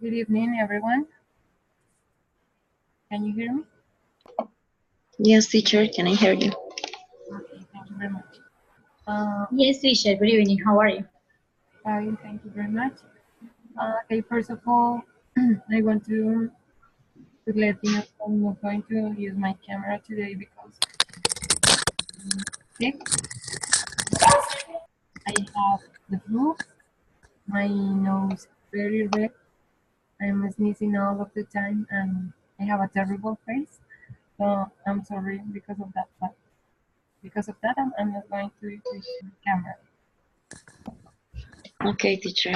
Good evening, everyone. Can you hear me? Yes, teacher, can I hear you? Okay, thank you very much. Yes, teacher. Good evening. How are you? Fine, thank you very much. Okay, first of all, I want to let you know I'm not going to use my camera today because I'm sick. I have the flu. My nose is very red. I'm sneezing all of the time, and I have a terrible face. So I'm sorry because of that. But because of that, I'm not going to use my camera. Okay, teacher.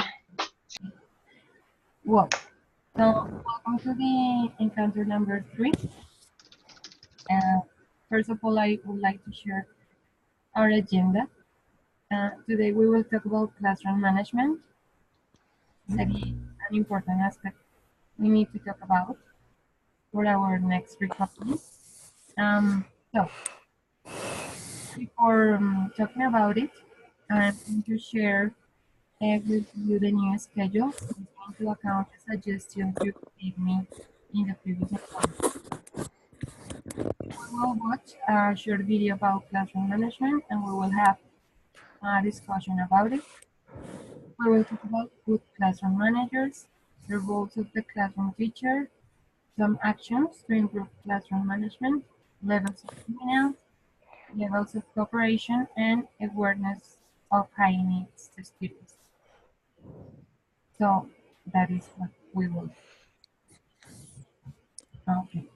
Well, so welcome to the encounter number 3. First of all, I would like to share our agenda. Today we will talk about classroom management. Very an important aspect we need to talk about for our next recovery. So before talking about it, I'm going to share with you the new schedule, taking into account the suggestions you gave me in the previous recording. We will watch a short video about classroom management and we will have a discussion about it. We will talk about good classroom managers, the roles of the classroom teacher, some actions to improve classroom management, levels of dominance, levels of cooperation, and awareness of high needs to students. So that is what we will do. Okay.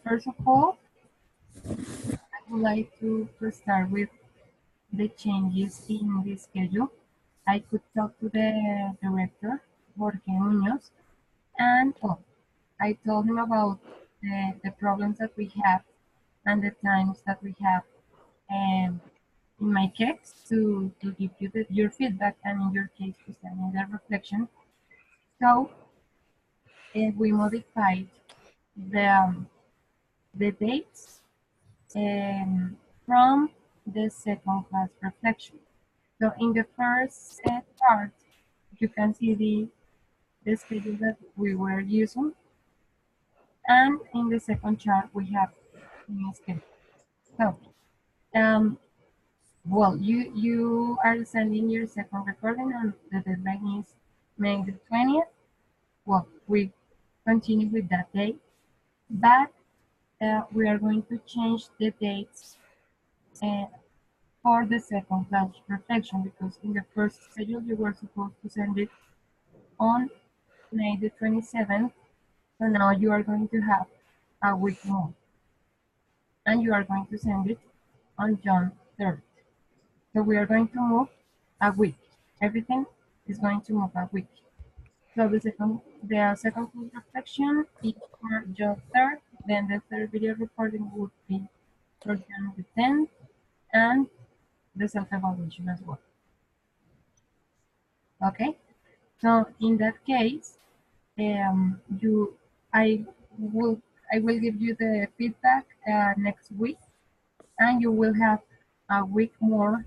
First of all, I would like to start with the changes in the schedule. I could talk to the director, Jorge Munoz, and well, I told him about the problems that we have and the times that we have in my case to give you your feedback and in your case to send me the reflection. So we modified the dates from the second class reflection. So in the first part, you can see the schedule that we were using, and in the second chart we have the new schedule. So, well, you are sending your second recording, and the deadline is May the 20th. Well, we continue with that date, but we are going to change the dates for the second class reflection because in the first schedule you were supposed to send it on May the 27th. So now you are going to have a week more, and you are going to send it on June 3rd. So we are going to move a week. Everything is going to move a week. So the second full reflection is for June 3rd. Then the third video recording would be for June the 10th, and the self-evaluation as well. Okay. So in that case, I will give you the feedback next week, and you will have a week more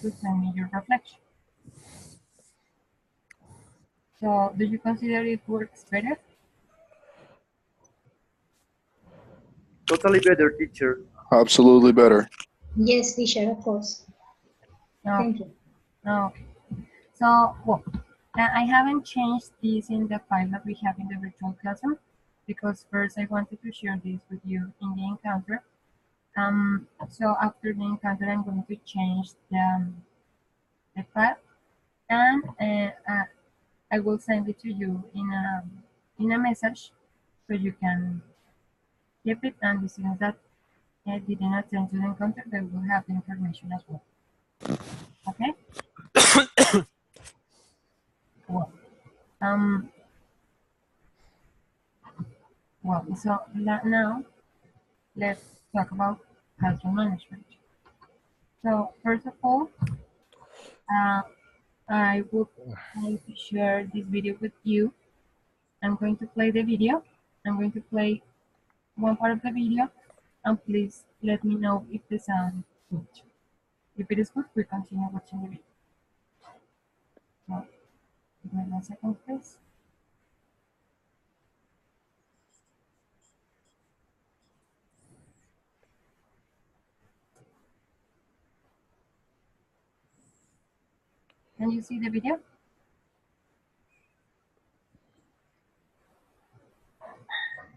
to send me your reflection. So do you consider it works better? Totally better, teacher. Absolutely better. Yes, teacher, of course. No. Thank you. No. So, well, I haven't changed this in the file that we have in the virtual classroom because first I wanted to share this with you in the encounter. So after the encounter, I'm going to change the file, and I will send it to you in a message so you can keep it, and the students that didn't attend to the encounter, they will have the information as well. Okay? Well, so now let's talk about classroom management. So first of all, I would like to share this video with you. I'm going to play the video. I'm going to play one part of the video, and please let me know if the sound is good. If it is good, we continue watching the video. So, give me 1 second, please. Can you see the video?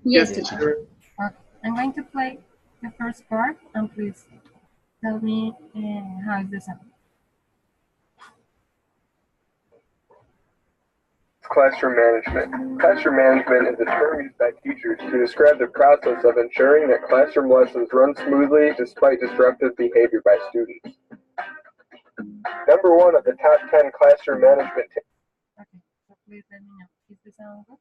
Yes, teacher. Okay. I'm going to play the first part, and please tell me how is the sound. Classroom management. Classroom management is a term used by teachers to describe the process of ensuring that classroom lessons run smoothly despite disruptive behavior by students. Number one of the top 10 classroom management tips. Okay, so please let me know. Is the sound good?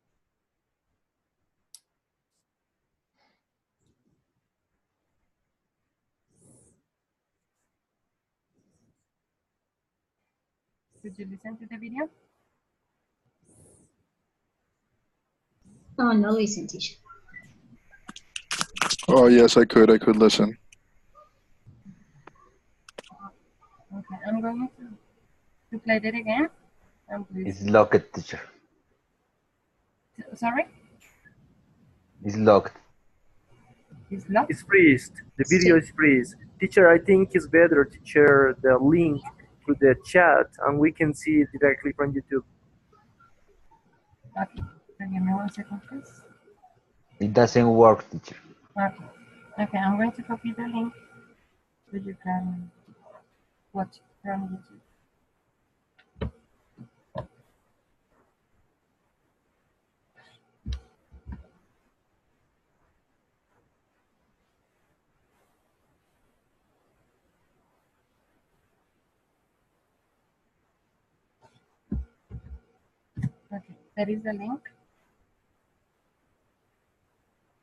Did you listen to the video? Oh, no, listen, teacher. Oh, yes, I could listen. Okay, I'm going to play that again. And please. It's locked, teacher. Sorry? It's locked. It's locked? It's freezed. The video is freezed. Teacher, I think it's better to share the link to the chat and we can see it directly from YouTube. Okay, give me 1 second, please. It doesn't work, teacher. Okay, okay, I'm going to copy the link so you can watch from YouTube. Okay, that is the link.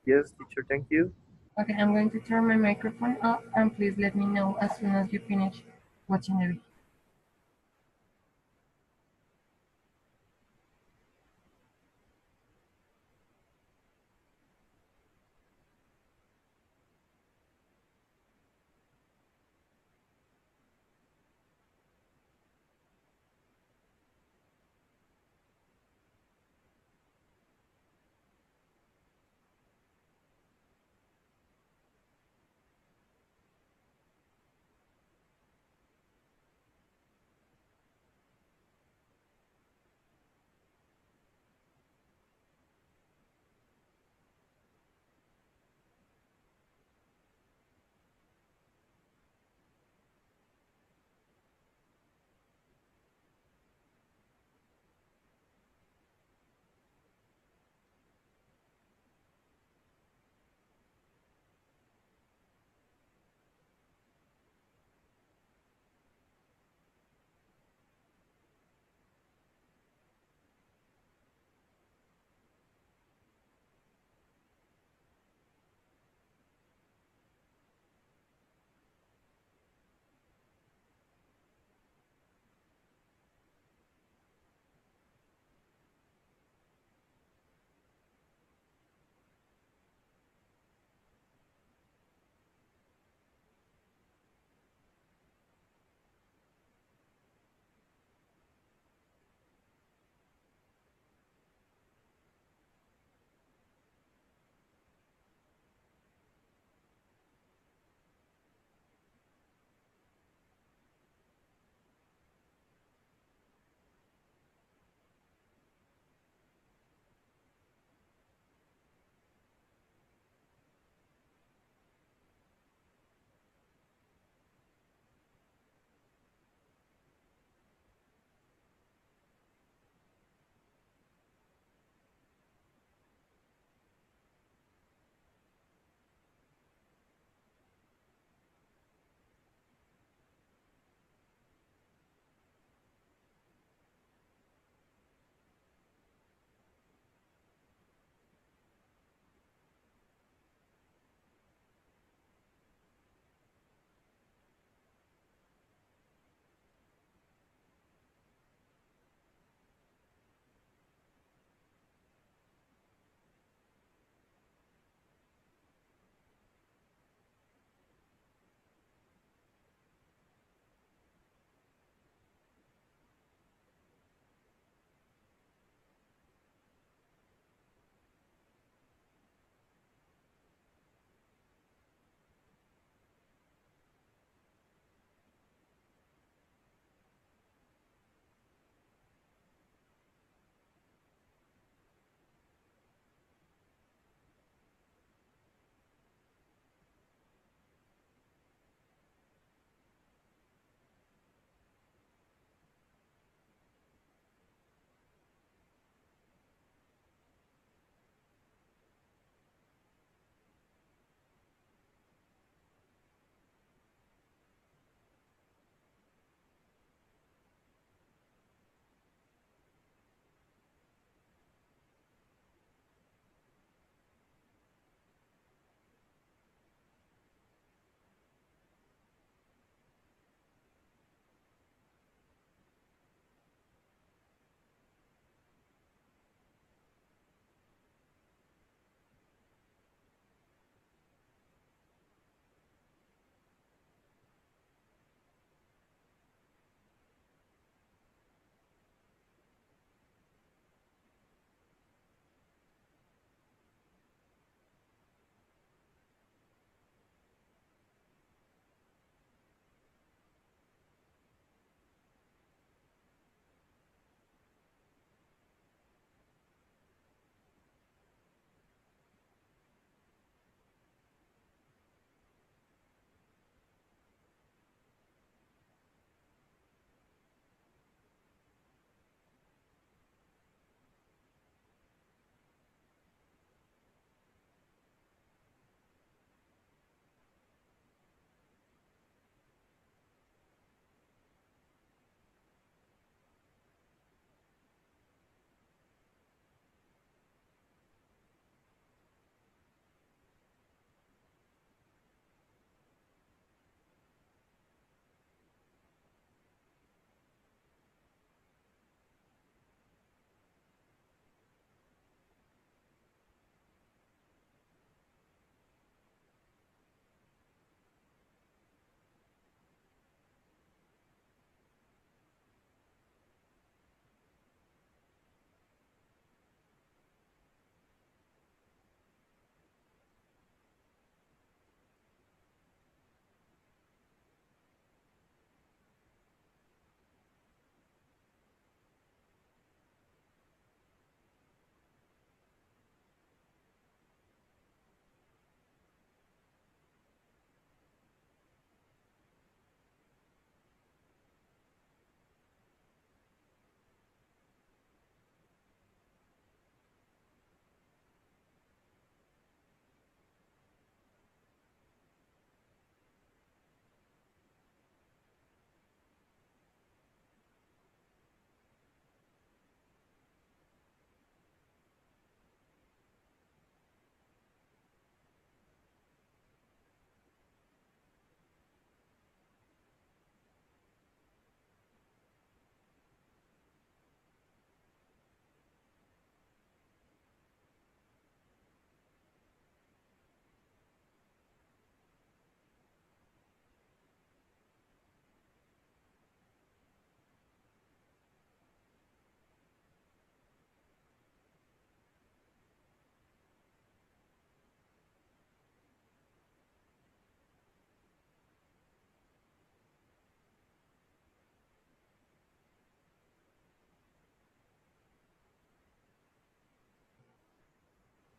Yes, teacher, thank you. Okay, I'm going to turn my microphone off, and please let me know as soon as you finish watching the video.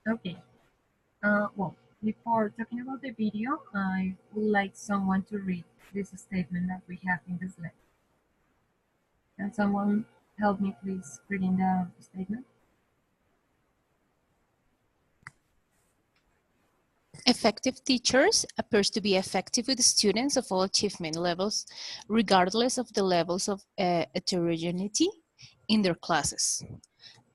Okay. Well, before talking about the video, I would like someone to read this statement that we have in the slide. Can someone help me, please, reading the statement? Effective teachers appears to be effective with students of all achievement levels, regardless of the levels of heterogeneity in their classes.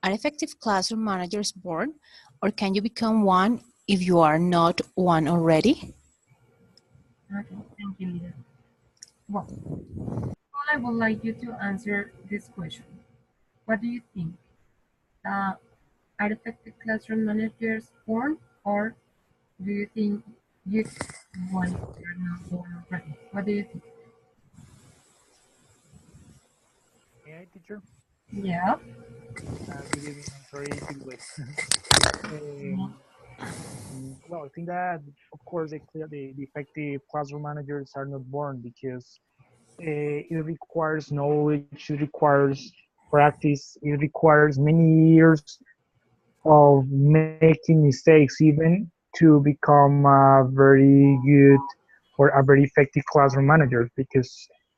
Are effective classroom managers born, or can you become one if you are not one already? Okay, thank you, Leah. Well, I would like you to answer this question. What do you think? Are effective classroom managers born, or do you think you one are not born already? What do you think? AI teacher. Yeah. Good evening. I'm sorry to be late. Mhm. Well, I think that of course the effective classroom managers are not born because it requires knowledge, it requires practice, it requires many years of making mistakes even to become a very good or a very effective classroom manager because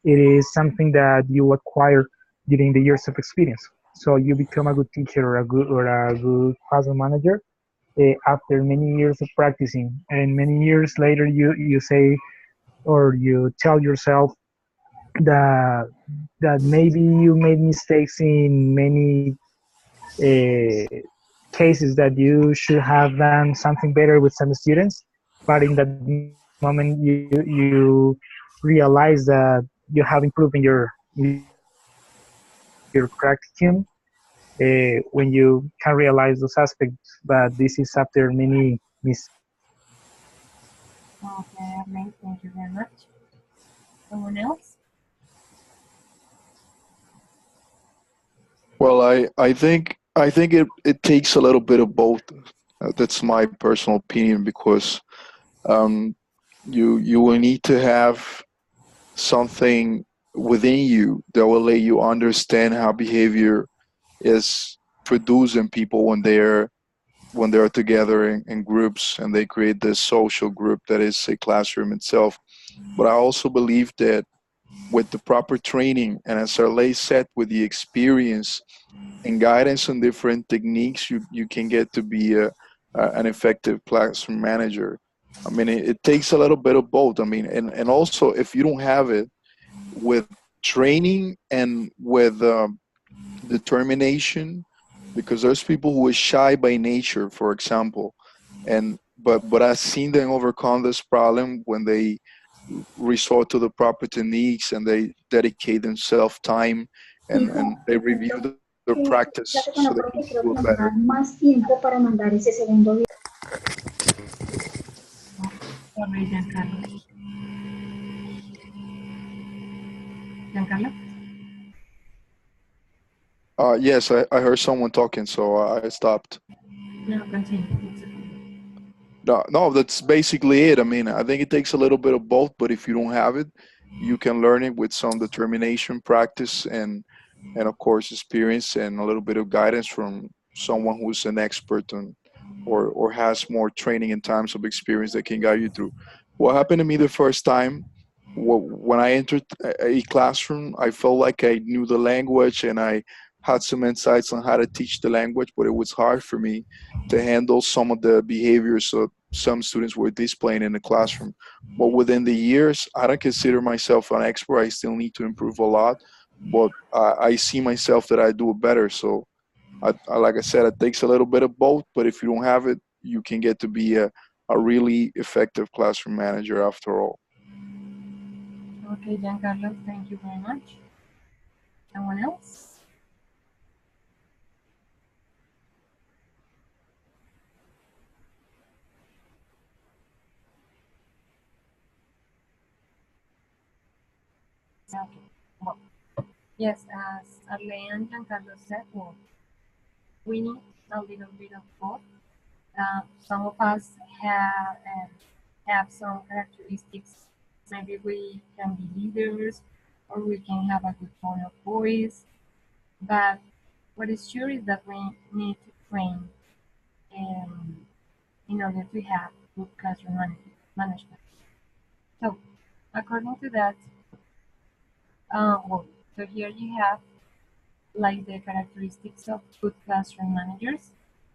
it is something that you acquire during the years of experience. So you become a good teacher or a good classroom manager after many years of practicing, and many years later you say or you tell yourself that maybe you made mistakes in many uh, cases that you should have done something better with some students, but in that moment you realize that you have improved in your practicum when you can realize those aspects. But this is after many Okay, amazing. Thank you very much. Someone else? Well, I think it takes a little bit of both. That's my personal opinion because um, you will need to have something within you that will let you understand how behavior is produced in people when they are together in groups and they create this social group that is a classroom itself. But I also believe that with the proper training and as Arley said, with the experience and guidance on different techniques, you can get to be an effective classroom manager. I mean, it takes a little bit of both. I mean, and also if you don't have it with training and with determination, because there's people who are shy by nature, for example, and but I've seen them overcome this problem when they resort to the proper techniques and they dedicate themselves time and Hijo, they review their practice so fíjate they que no can creo que do creo it que nos better. va a dar más tiempo para mandar ese segundo video. Oh, sorry, Giancarlo. Giancarlo? Yes, I heard someone talking, so I stopped. No, continue. It's okay. No, that's basically it. I mean, I think it takes a little bit of both, but if you don't have it, you can learn it with some determination, practice, and of course experience and a little bit of guidance from someone who's an expert on or has more training and times of experience that can guide you through. What happened to me the first time when I entered a classroom, I felt like I knew the language and I had some insights on how to teach the language, but it was hard for me to handle some of the behaviors that some students were displaying in the classroom. But within the years, I don't consider myself an expert. I still need to improve a lot, but I see myself that I do it better. So, like I said, it takes a little bit of both, but if you don't have it, you can get to be a really effective classroom manager after all. Okay, Giancarlo, thank you very much. Someone else? Okay. Well, yes, as Arlene and Giancarlo said, well, we need a little bit of both. Some of us have some characteristics. Maybe we can be leaders, or we can have a good tone of voice. But what is sure is that we need to train in order to have good classroom management. So, according to that, well, so here you have like the characteristics of good classroom managers.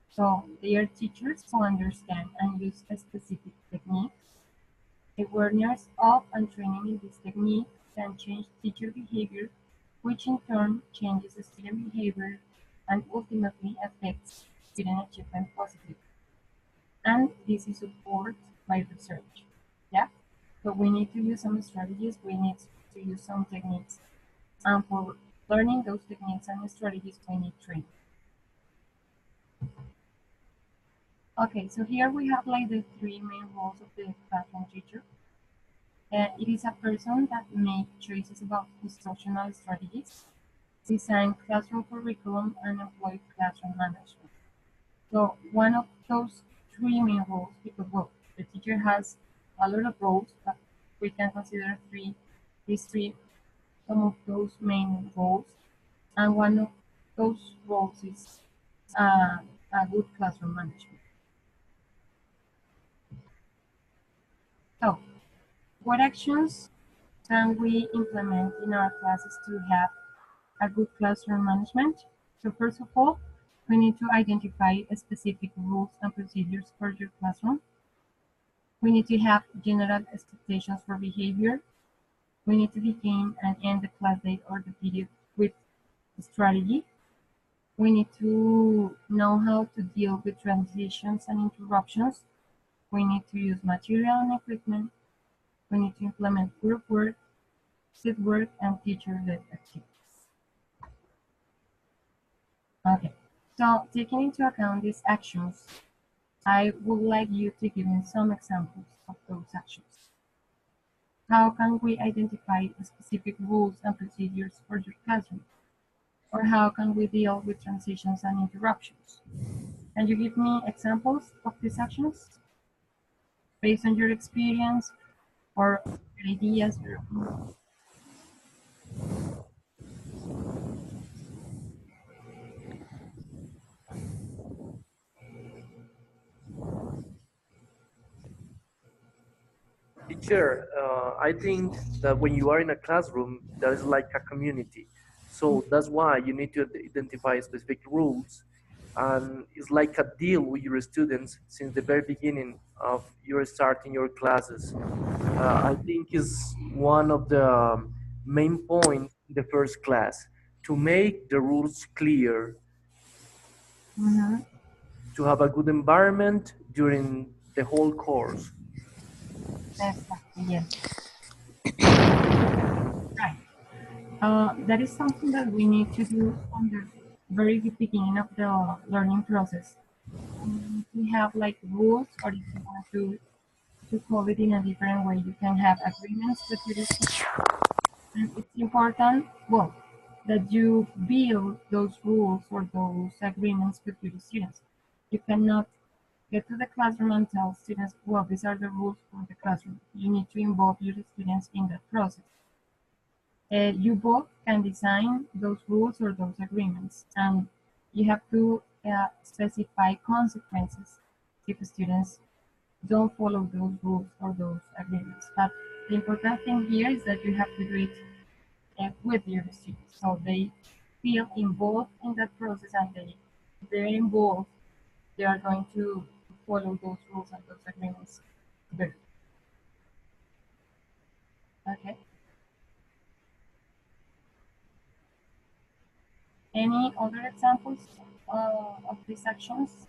So they are teachers who understand and use a specific technique. Awareness of and training in this technique can change teacher behavior, which in turn changes the student behavior and ultimately affects student achievement positively. And this is supported by research. Yeah. So we need to use some strategies, we need to use some techniques. And for learning those techniques and strategies, we need training. Okay, so here we have like the three main roles of the classroom teacher. It is a person that makes choices about instructional strategies, design classroom curriculum, and employ classroom management. So one of those three main roles, because well, the teacher has a lot of roles, but we can consider these three, some of those main roles, and one of those roles is a good classroom management. So, what actions can we implement in our classes to have a good classroom management? So first of all, we need to identify specific rules and procedures for your classroom. We need to have general expectations for behavior. We need to begin and end the class day or the period with strategy. We need to know how to deal with transitions and interruptions. We need to use material and equipment. We need to implement group work, set work, and teacher-led activities. Okay, so taking into account these actions, I would like you to give me some examples of those actions. How can we identify specific rules and procedures for your classroom? Or how can we deal with transitions and interruptions? Can you give me examples of these actions based on your experience or your ideas, your opinions? Teacher, I think that when you are in a classroom, that is like a community. So that's why you need to identify specific rules. And it's like a deal with your students since the very beginning of your starting your classes. I think is one of the main points in the first class to make the rules clear, Mm-hmm. to have a good environment during the whole course. Exactly, yes. Right. That is something that we need to do from the very beginning of the learning process. We have like rules, or if you want to call it in a different way, you can have agreements with your students. And it's important, well, that you build those rules or those agreements with your students. You cannot get to the classroom and tell students, well, these are the rules for the classroom. You need to involve your students in that process. You both can design those rules or those agreements, and you have to specify consequences if students don't follow those rules or those agreements. But the important thing here is that you have to do it with your students, so they feel involved in that process, and they're involved. They are going to follow those rules and those agreements. Good. Okay. Any other examples of these actions?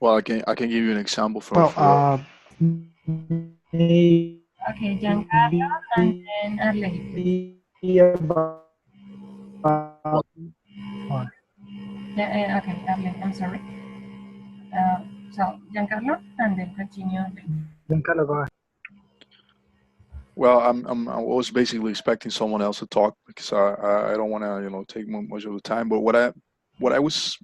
Well, I can give you an example from Well, maybe Okay, Giancarlo and then Arley. about Okay, Arley, I'm sorry. Uh, so Giancarlo and then continue. Giancarlo, go ahead. Well, I was basically expecting someone else to talk because I don't want to take much of the time. But what I was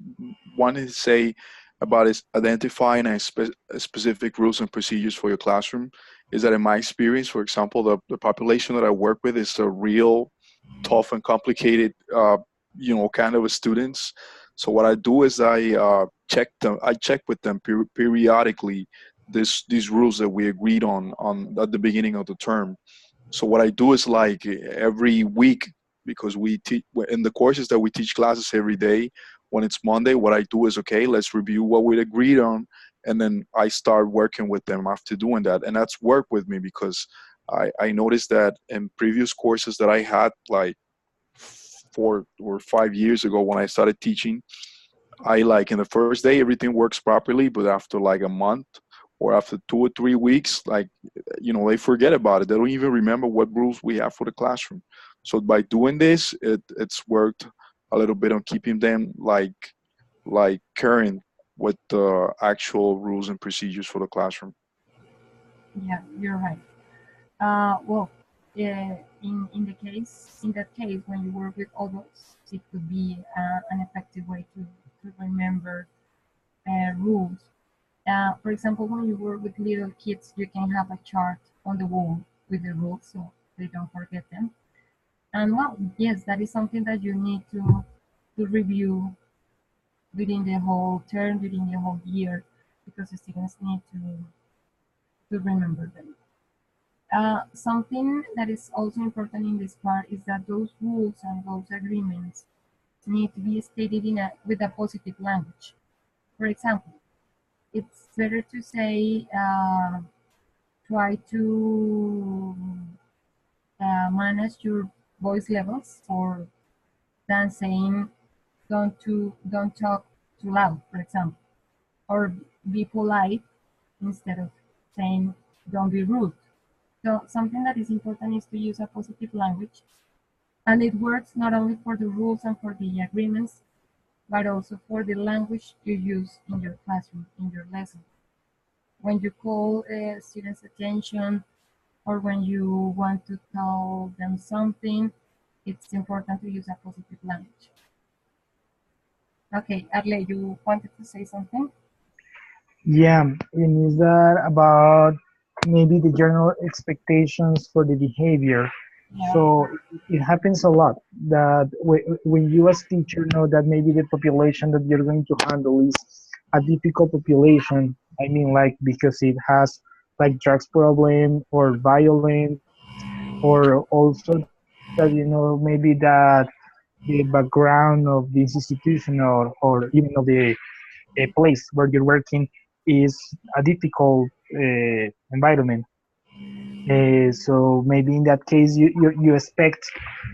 wanting to say about is identifying specific rules and procedures for your classroom is that in my experience, for example, the population that I work with is a real tough and complicated, kind of a students. So what I do is I check with them periodically these rules that we agreed on at the beginning of the term. So what I do is like every week, because we teach in the courses that we teach classes every day. When it's Monday, what I do is, okay, let's review what we agreed on, and then I start working with them after doing that, and that's worked with me because I noticed that in previous courses that I had, like 4 or 5 years ago when I started teaching, I like in the first day everything works properly, but after like a month or after 2 or 3 weeks, like they forget about it. They don't even remember what rules we have for the classroom. So by doing this, it's worked a little bit on keeping them like current with the actual rules and procedures for the classroom. Yeah, you're right. Well, in that case, when you work with adults, it could be an effective way to remember rules. For example, when you work with little kids, you can have a chart on the wall with the rules so they don't forget them. And well, yes, that is something that you need to review within the whole term, within the whole year, because the students need to remember them. Something that is also important in this part is that those rules and those agreements need to be stated with a positive language. For example, it's better to say try to manage your voice levels, or than saying don't talk too loud, for example, or be polite instead of saying don't be rude. So something that is important is to use a positive language, and it works not only for the rules and for the agreements, but also for the language you use in your classroom, in your lesson. When you call students' attention, or when you want to tell them something, it's important to use a positive language. Okay, Arle, you wanted to say something? Yeah, and is that about maybe the general expectations for the behavior? Yeah. So it happens a lot that when you as teacher know that maybe the population that you're going to handle is a difficult population. I mean, like because it has like drugs problem or violence, or also that maybe that the background of this institution or even of the place where you're working is a difficult environment. So maybe in that case, you expect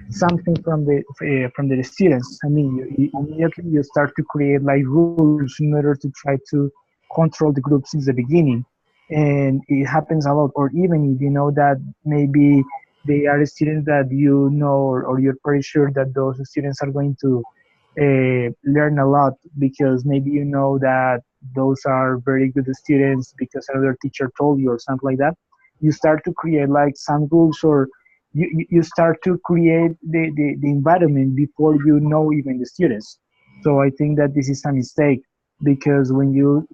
something from the students. I mean, you immediately you start to create like rules in order to try to control the group since the beginning, and it happens a lot. Or even if you know that maybe they are students that you know, or you're pretty sure that those students are going to learn a lot because maybe you know that those are very good students because another teacher told you or something like that. You start to create like some rules, or you start to create the environment before you know even the students. So I think that this is a mistake, because when you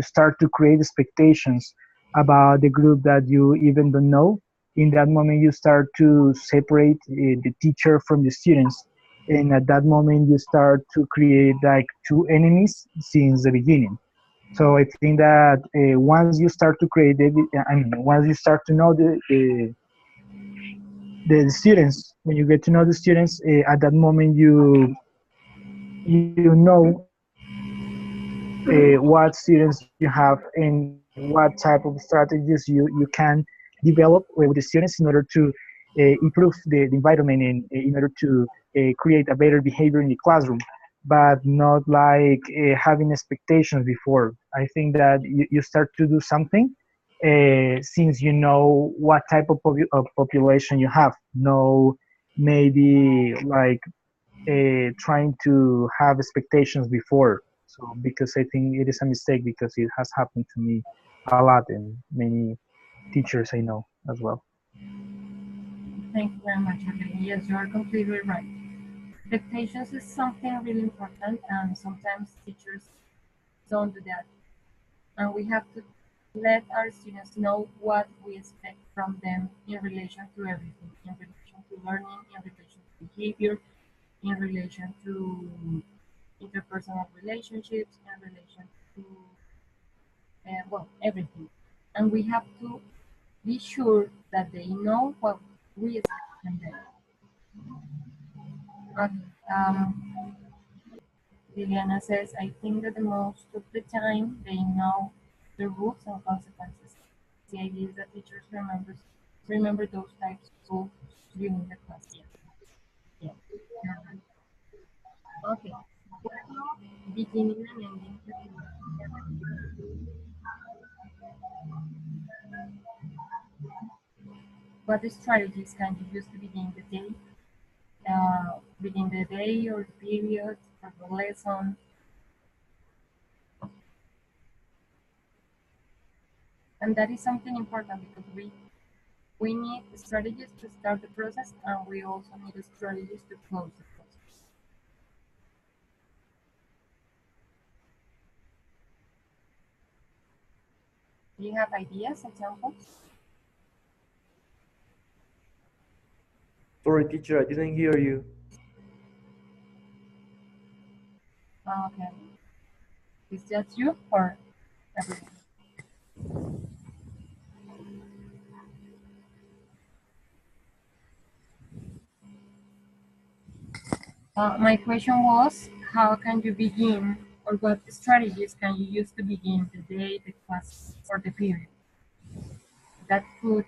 start to create expectations about the group that you even don't know, in that moment you start to separate the teacher from the students, and at that moment you start to create like two enemies since the beginning. So I think that once you start to create, once you start to know the students, when you get to know the students, at that moment you know what students you have and what type of strategies you can develop with the students in order to improve the environment, and in order to create a better behavior in the classroom, but not like having expectations before. I think that you start to do something since you know what type of population you have. No, maybe like trying to have expectations before. So because I think it is a mistake, because it has happened to me a lot and many teachers I know as well. Thank you very much, Arle. Yes, you are completely right. Expectations is something really important, and sometimes teachers don't do that. And we have to let our students know what we expect from them in relation to everything, in relation to learning, in relation to behavior, in relation to interpersonal relationships, in relation to, well, everything. And we have to be sure that they know what we expect from them. Okay. Liliana says, I think that the most of the time they know the rules and consequences. The idea is that teachers remember those types of rules during the class. Yeah. Yeah. You're right. Okay. Beginning and ending. What strategies can you use to begin the day? Begin the day or the period or the lesson? And that is something important because we need strategies to start the process, and we also need strategies to close the process. Do you have ideas, examples? Sorry, teacher, I didn't hear you. Okay. Is that you or everyone? My question was, how can you begin, or what strategies can you use to begin the day, the class, or the period that could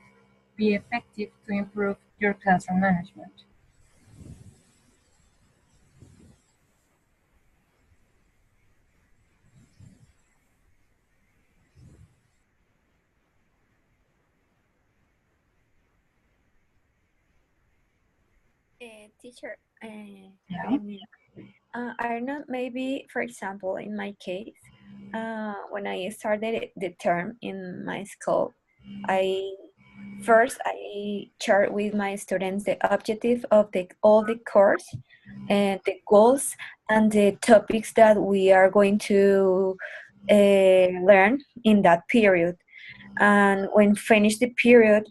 be effective to improve your classroom management? Teacher, Yeah. I don't know, maybe, for example, in my case, when I started the term in my school, I shared with my students the objective of all the course and the goals and the topics that we are going to learn in that period. And when finish the period,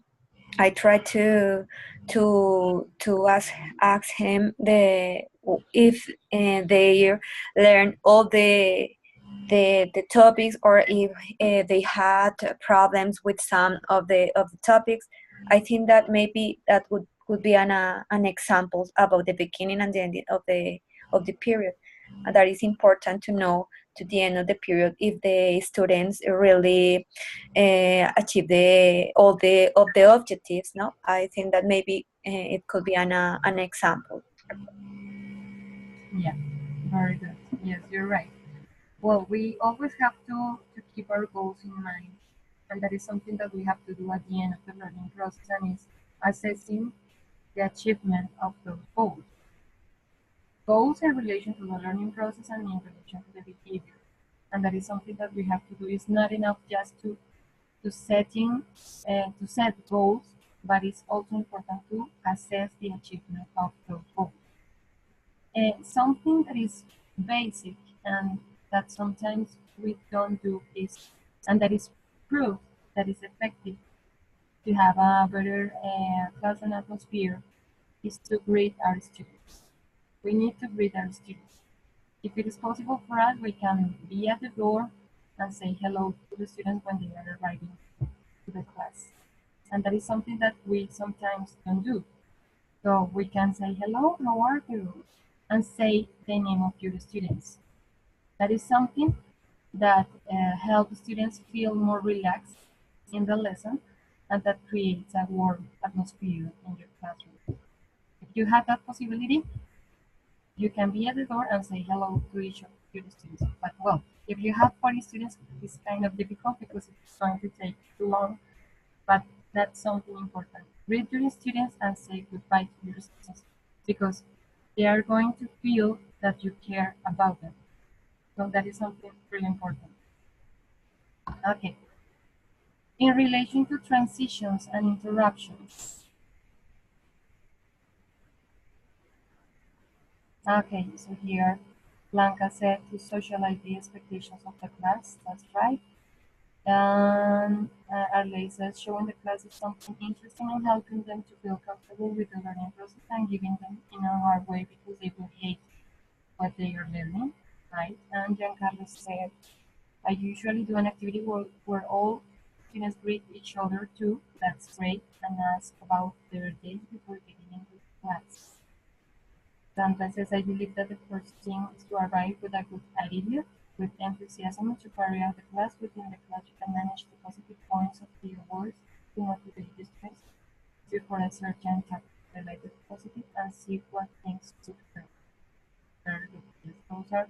I try to ask him if they learn all the topics, or if they had problems with some of the topics. I think that maybe that would be an example about the beginning and the ending of the period. And that is important to know to the end of the period if the students really achieve all the objectives. No, I think that maybe it could be an example. Yeah, very good. Yes, you're right. Well, we always have to keep our goals in mind, and that is something that we have to do at the end of the learning process, and is assessing the achievement of those goals. Goals in relation to the learning process and in relation to the behavior. And that is something that we have to do. It's not enough just to set goals, but it's also important to assess the achievement of those goals. Something that is basic and that sometimes we don't do is, and that is proof that is effective to have a better classroom atmosphere, is to greet our students. We need to greet our students. If it is possible for us, we can be at the door and say hello to the students when they are arriving to the class. And that is something that we sometimes don't do. So we can say hello, how are you? And say the name of your students. That is something that helps students feel more relaxed in the lesson, and that creates a warm atmosphere in your classroom. If you have that possibility, you can be at the door and say hello to each of your students. But well, if you have 40 students, it's kind of difficult because it's going to take too long, but that's something important. Greet your students and say goodbye to your students because they are going to feel that you care about them. So that is something really important. Okay. In relation to transitions and interruptions, Okay, so here Blanca said to socialize the expectations of the class. That's right. And Arley says showing the classes something interesting and helping them to feel comfortable with the learning process and giving them in a hard way because they will hate what they are learning, right? And Giancarlo said, I usually do an activity where all students greet each other too. That's great. And ask about their days before getting into class. Santa says, I believe that the first thing is to arrive with a good attitude, with enthusiasm to carry out the class. Within the class, you can manage the positive points of your words to motivate the students to for a certain topic related to positive and see what things to do. Very good. Yes, those are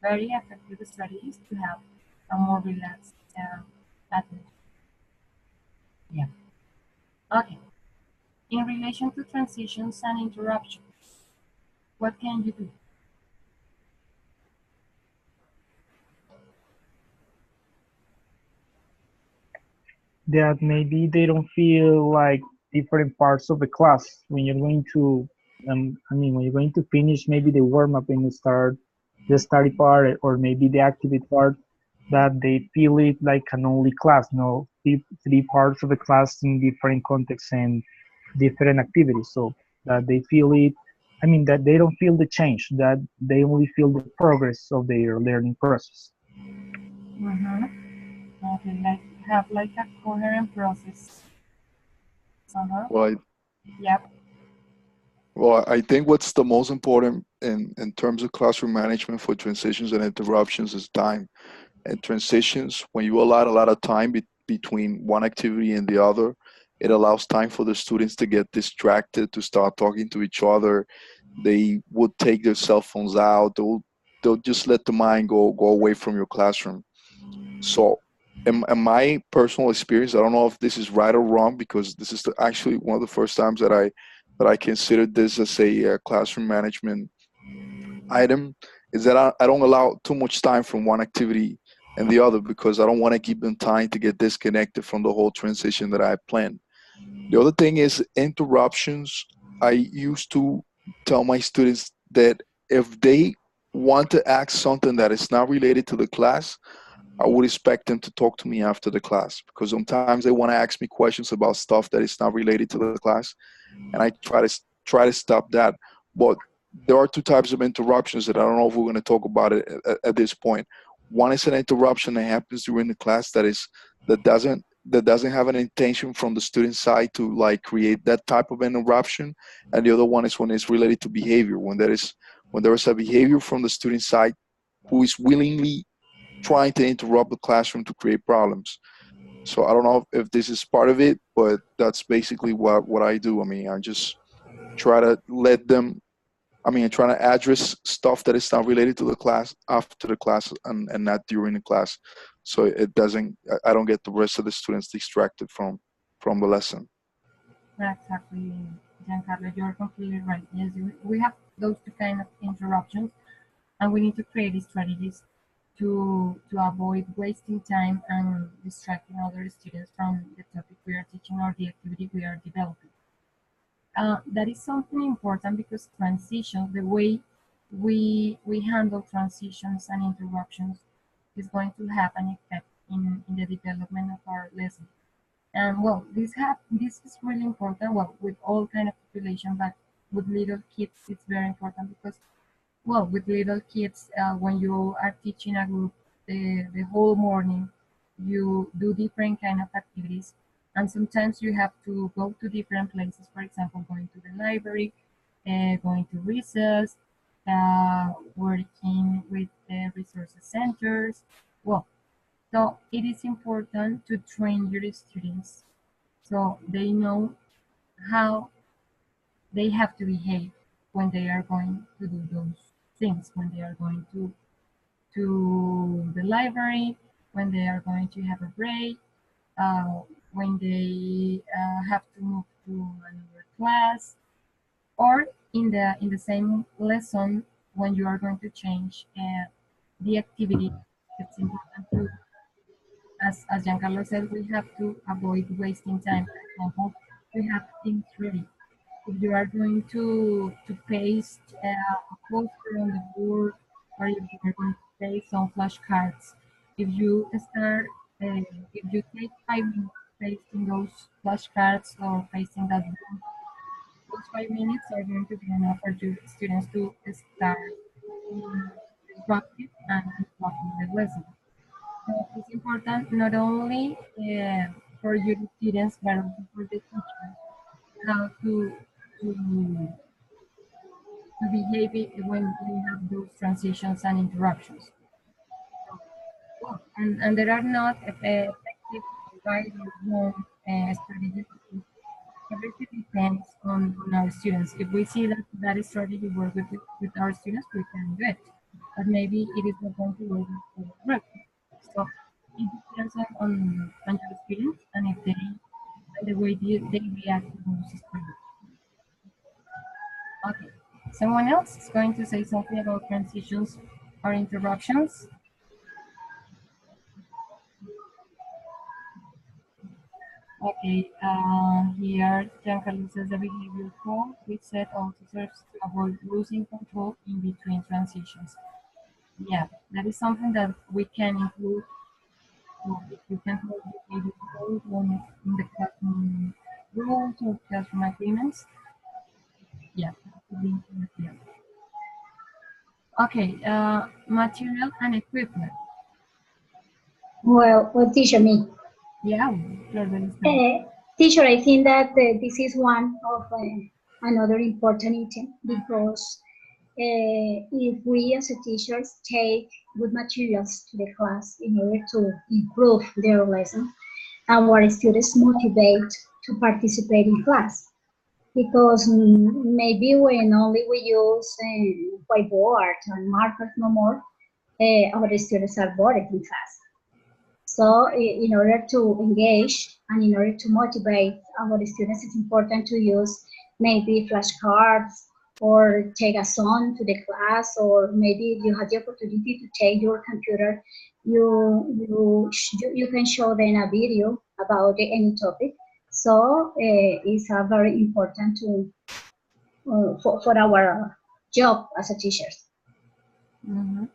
very effective strategies to have a more relaxed atmosphere. Yeah. Okay. In relation to transitions and interruptions, what can you do? That maybe they don't feel like different parts of the class when you're going to when you're going to finish maybe the warm-up and start the study part or maybe the activity part, that they feel it like an only class, no, three parts of the class in different contexts and different activities. So that they feel it, that they don't feel the change, that they only feel the progress of their learning process. Mm-hmm. Okay, like have like a coherent process. Uh-huh. Well, Yep. I think what's the most important in terms of classroom management for transitions and interruptions is time. And transitions, when you allot a lot of time between one activity and the other, it allows time for the students to get distracted, to start talking to each other. They would take their cell phones out. They'll just let the mind go away from your classroom. So, in my personal experience, I don't know if this is right or wrong because this is actually one of the first times that I considered this as a classroom management item. Is that I don't allow too much time from one activity and the other because I don't want to give them time to get disconnected from the whole transition that I planned. The other thing is interruptions. I used to tell my students that if they want to ask something that is not related to the class, I would expect them to talk to me after the class because sometimes they want to ask me questions about stuff that is not related to the class, and I try to stop that. But there are two types of interruptions that I don't know if we're going to talk about it at this point. One is an interruption that happens during the class that doesn't have an intention from the student side to like create that type of interruption, and the other one is when it's related to behavior. When there is a behavior from the student side who is willingly trying to interrupt the classroom to create problems. So I don't know if this is part of it, but that's basically what I do. I mean, I just try to let them. I'm trying to address stuff that is not related to the class after the class and not during the class, so it doesn't. I don't get the rest of the students distracted from the lesson. Exactly, Giancarlo, you're completely right. Yes, we have those two kind of interruptions, and we need to create strategies to avoid wasting time and distracting other students from the topic we are teaching or the activity we are developing. That is something important because transitions, the way we handle transitions and interruptions, is going to have an effect in the development of our lesson. And well, this is really important. Well, with all kind of population, but with little kids, it's very important because well, with little kids, when you are teaching a group the whole morning, you do different kind of activities, and sometimes you have to go to different places. For example, going to the library, going to recess, working with the resources centers. Well, so it is important to train your students so they know how they have to behave when they are going to do those things, when they are going to the library, when they are going to have a break, when they have to move to another class, or in the same lesson when you are going to change the activity. It's important to, as Giancarlo said, we have to avoid wasting time. For example, we have things ready. if you are going to paste a poster on the board, or if you are going to paste some flashcards, if you start, if you take 5 minutes pasting those flashcards or pasting that board, those 5 minutes are going to be enough for your students to start being disruptive and blocking the lesson. So it's important not only for your students but also for the teachers how to to behave when we have those transitions and interruptions. Well, and there are not effective right or wrong strategies. Everything depends on our students. If we see that that strategy works with our students, we can do it. But maybe it is not going to work with the group. So it depends on your students and if they and the way they react to those strategies. Okay. Someone else is going to say something about transitions or interruptions. Okay, here Giancarlo says the behavior code we set also serves to avoid losing control in between transitions. Yeah, that is something that we can include. So if you can hold behavior code in the classroom rules or classroom agreements, yeah, that would be included here. Okay, material and equipment. Well, teacher, me. Yeah, Teacher, I think that this is one of another important item because if we as a teachers take good materials to the class in order to improve their lesson, our students motivate to participate in class because maybe when only we use whiteboard and markers no more, our students are bored in class. So in order to engage and in order to motivate our students, it's important to use maybe flashcards or take a song to the class, or maybe if you have the opportunity to take your computer, you can show them a video about any topic. So it's very important to for our job as a teachers. Mm-hmm.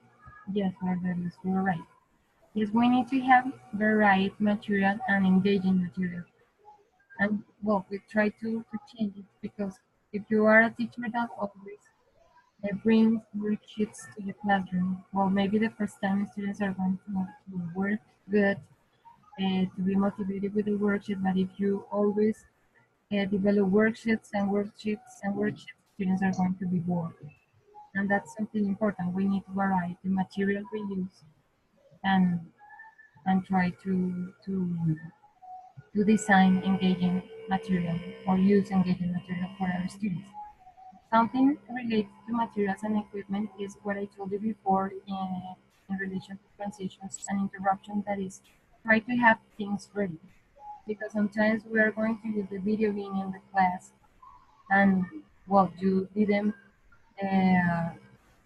Yes, you're right. Yes, we need to have the right material and engaging material. And well, we try to change it because if you are a teacher that always brings worksheets to the classroom, well, maybe the first time students are going to work good, to be motivated with the worksheet, but if you always develop worksheets and worksheets and worksheets, students are going to be bored. And that's something important. We need to vary the material we use and try to design engaging material or use engaging material for our students. Something related to materials and equipment is what I told you before in relation to transitions and interruption, that is try to have things ready. Because sometimes we are going to use the video game in the class and well you didn't uh,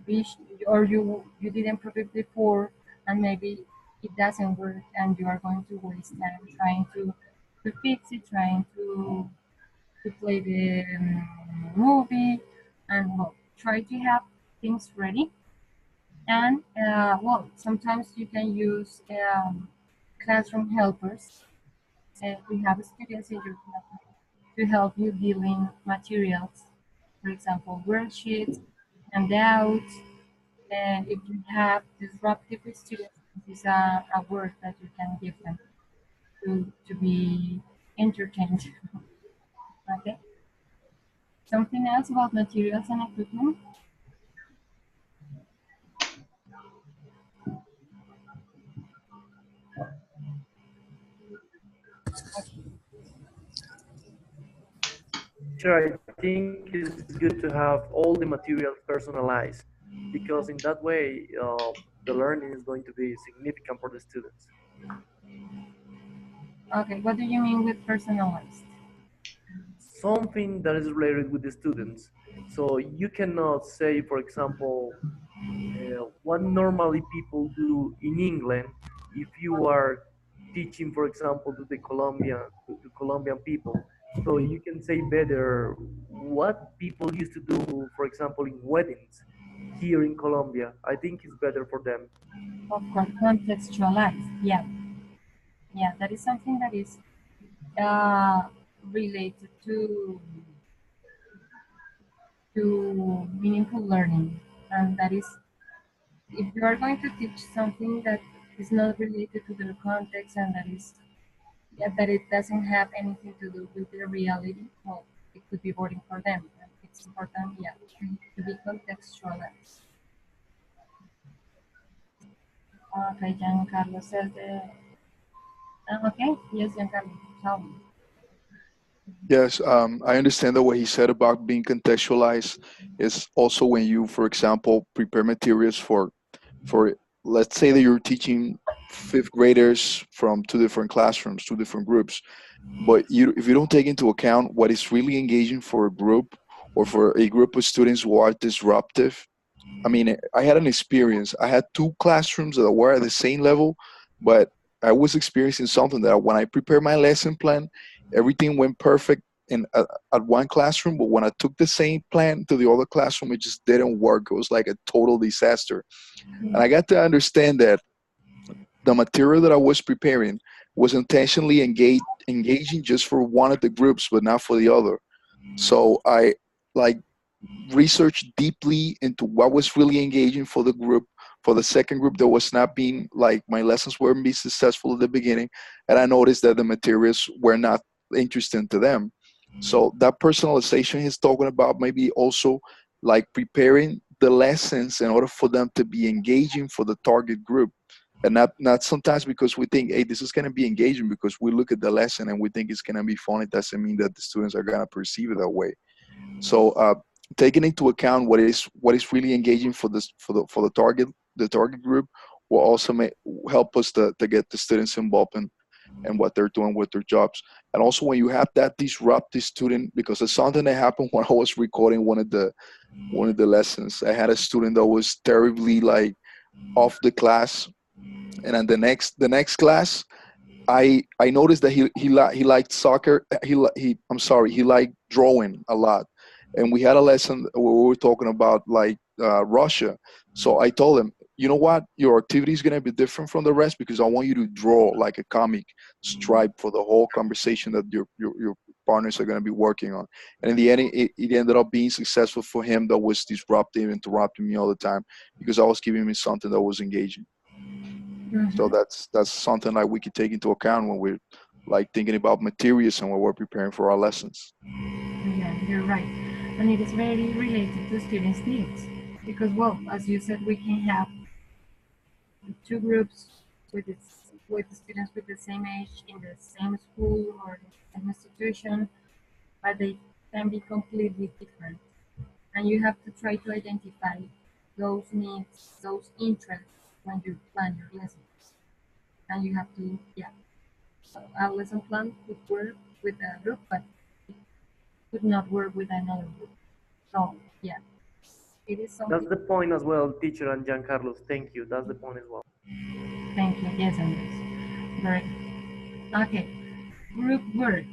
be or you didn't prove it before and maybe it doesn't work and you are going to waste time trying to fix it, trying to play the movie and well, try to have things ready and well sometimes you can use classroom helpers. We have students in your classroom to help you dealing materials, for example worksheets, handouts. And if you have disruptive students, this is a word that you can give them to be entertained. Okay. Something else about materials and equipment? Sure, I think it's good to have all the materials personalized because in that way the learning is going to be significant for the students. Okay, what do you mean with personalized? Something that is related with the students. So you cannot say, for example, what normally people do in England if you are teaching, for example, to the Colombian people. So you can say better what people used to do, for example, in weddings here in Colombia. I think it's better for them. Of course, contextualized. Yeah, yeah, that is something that is related to meaningful learning, and that is if you are going to teach something that is not related to their context and that is that it doesn't have anything to do with their reality, well, it could be boring for them. And it's important, yeah, to be contextualized. Okay, Giancarlo says the. Okay, yes, Giancarlo, tell me. Yes, I understand that what he said about being contextualized is also when you, for example, prepare materials for let's say that you're teaching fifth graders from two different classrooms, two different groups, but if you don't take into account what is really engaging for a group or for a group of students who are disruptive. I mean, I had an experience. I had two classrooms that were at the same level, but I was experiencing something that when I prepared my lesson plan, everything went perfect in at one classroom, but when I took the same plan to the other classroom, it just didn't work. It was like a total disaster. And I got to understand that the material that I was preparing was intentionally engaging just for one of the groups, but not for the other. So I like researched deeply into what was really engaging for the group. For the second group that was not being like my lessons weren't being successful at the beginning, and I noticed that the materials were not interesting to them. So that personalization he's talking about maybe also like preparing the lessons in order for them to be engaging for the target group, and not sometimes because we think, hey, this is going to be engaging because we look at the lesson and we think it's going to be fun. It doesn't mean that the students are going to perceive it that way. So taking into account what is really engaging for the target group will also help us to get the students involved in what they're doing with their jobs. And also when you have that disruptive student, because it's something that happened when I was recording one of the lessons. I had a student that was terribly like off the class, and then the next class, I noticed that he liked soccer. He liked drawing a lot, and we had a lesson where we were talking about like Russia. So I told him, you know what, your activity is gonna be different from the rest because I want you to draw like a comic stripe for the whole conversation that your partners are gonna be working on. And in the end, it ended up being successful for him. That was disruptive, interrupting me all the time because I was giving him something that was engaging. So that's something like we could take into account when we're like thinking about materials and when we're preparing for our lessons. Yeah, you're right. And it is very related to students' needs because, well, as you said, we can have two groups with the students with the same age in the same school or same institution, but they can be completely different. And you have to try to identify those needs, those interests when you plan your lessons. And you have to, yeah. So a lesson plan could work with a group, but it could not work with another group. So yeah, it is something. That's the point as well, teacher and Giancarlo. Thank you. That's the point as well. Thank you. Yes, Andres. Very good. Okay. Group work.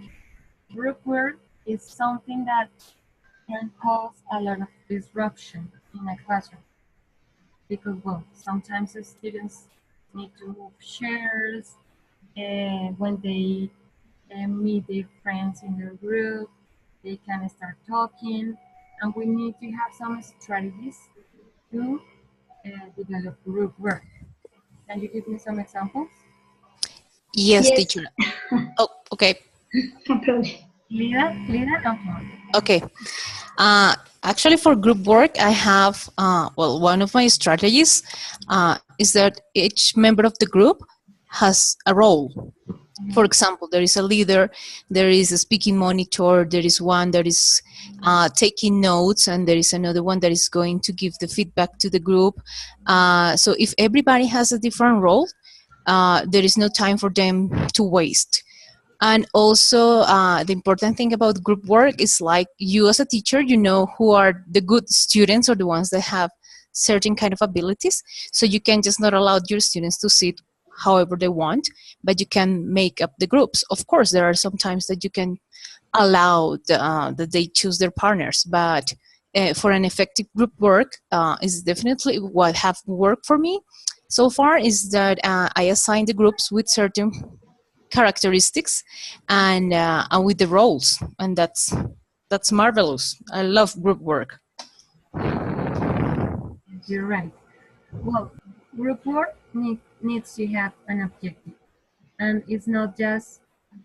Group work is something that can cause a lot of disruption in a classroom because, well, sometimes the students need to move chairs when they meet their friends in their group, they can start talking, and we need to have some strategies to develop group work. Can you give me some examples? Yes, teacher. Oh, okay. No problem. Lida, Okay. Actually, for group work, I have, well, one of my strategies is that each member of the group has a role. For example, there is a leader, there is a speaking monitor, there is one that is taking notes, and there is another one that is going to give the feedback to the group. So if everybody has a different role, there is no time for them to waste. And also, the important thing about group work is like you as a teacher, you know who are the good students or the ones that have certain kind of abilities. So you can just not allow your students to sit however they want, but you can make up the groups. Of course, there are some times that you can allow that they choose their partners, but for an effective group work is definitely what have worked for me so far is that I assign the groups with certain characteristics and with the roles, and that's marvelous. I love group work. You're right. Well, group work needs to have an objective, and it's not just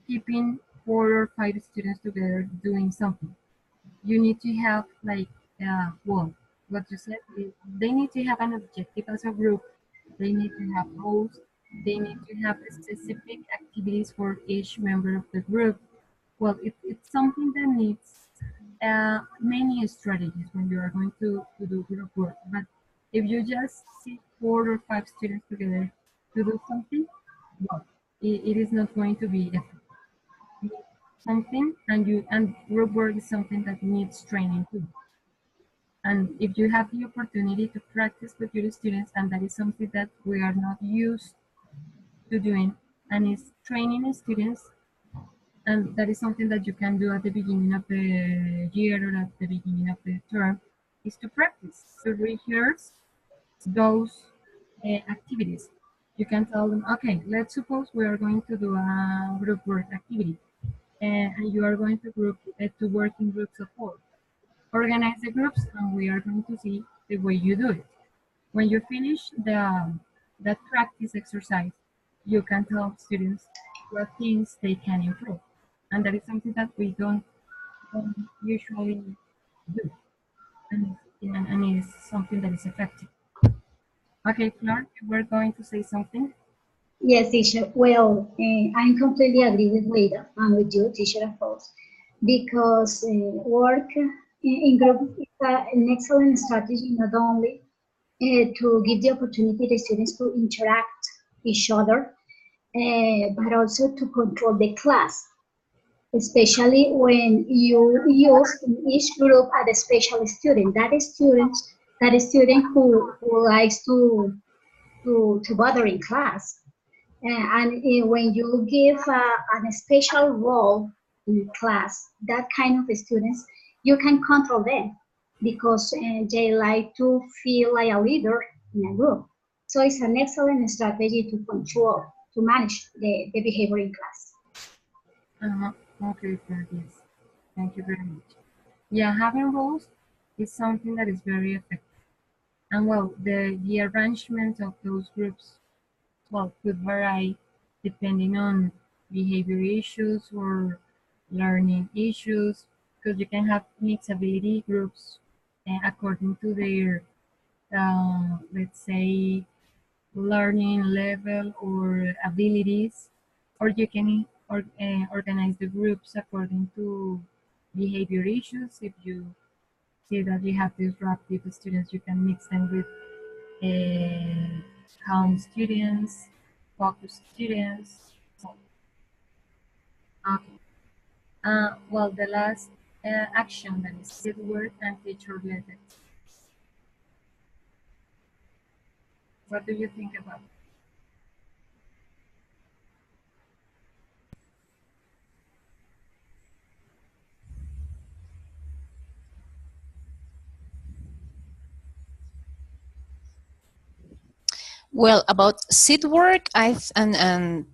keeping 4 or 5 students together doing something. You need to have like, well, what you said, they need to have an objective as a group. They need to have goals. They need to have specific activities for each member of the group. Well, it's something that needs many strategies when you are going to do group work. But if you just see 4 or 5 students together to do something, well, it is not going to be effective. You need something, and group work is something that needs training too. And if you have the opportunity to practice with your students, and that is something that we are not used to doing, and it's training students, and that is something that you can do at the beginning of the year or at the beginning of the term, is to practice, to rehearse those activities. You can tell them, okay, let's suppose we are going to do a group work activity, and you are going to work in groups of 4. Organize the groups, and we are going to see the way you do it. When you finish that practice exercise, you can tell students what things they can improve. And that is something that we don't usually do. And it's something that is effective. Okay, Flor, you were going to say something? Yes, teacher. Well, I completely agree with Leda and with you, teacher, of course, because work in group is an excellent strategy, not only to give the opportunity to students to interact each other, but also to control the class, especially when you use in each group a special student. That is student who likes to bother in class. And when you give a special role in class, that kind of students, you can control them because they like to feel like a leader in a group. So it's an excellent strategy to control, to manage the behavior in class. Okay, for this. Thank you very much. Yeah, having roles is something that is very effective. And well, the arrangement of those groups, well, could vary depending on behavior issues or learning issues, because you can have mixed ability groups according to their, let's say, learning level or abilities, or you can organize the groups according to behavior issues. If you see that you have disruptive students, you can mix them with calm students, focused students. Okay. Well, the last action that is field work and teacher related. What do you think about it? Well, about seat work, I think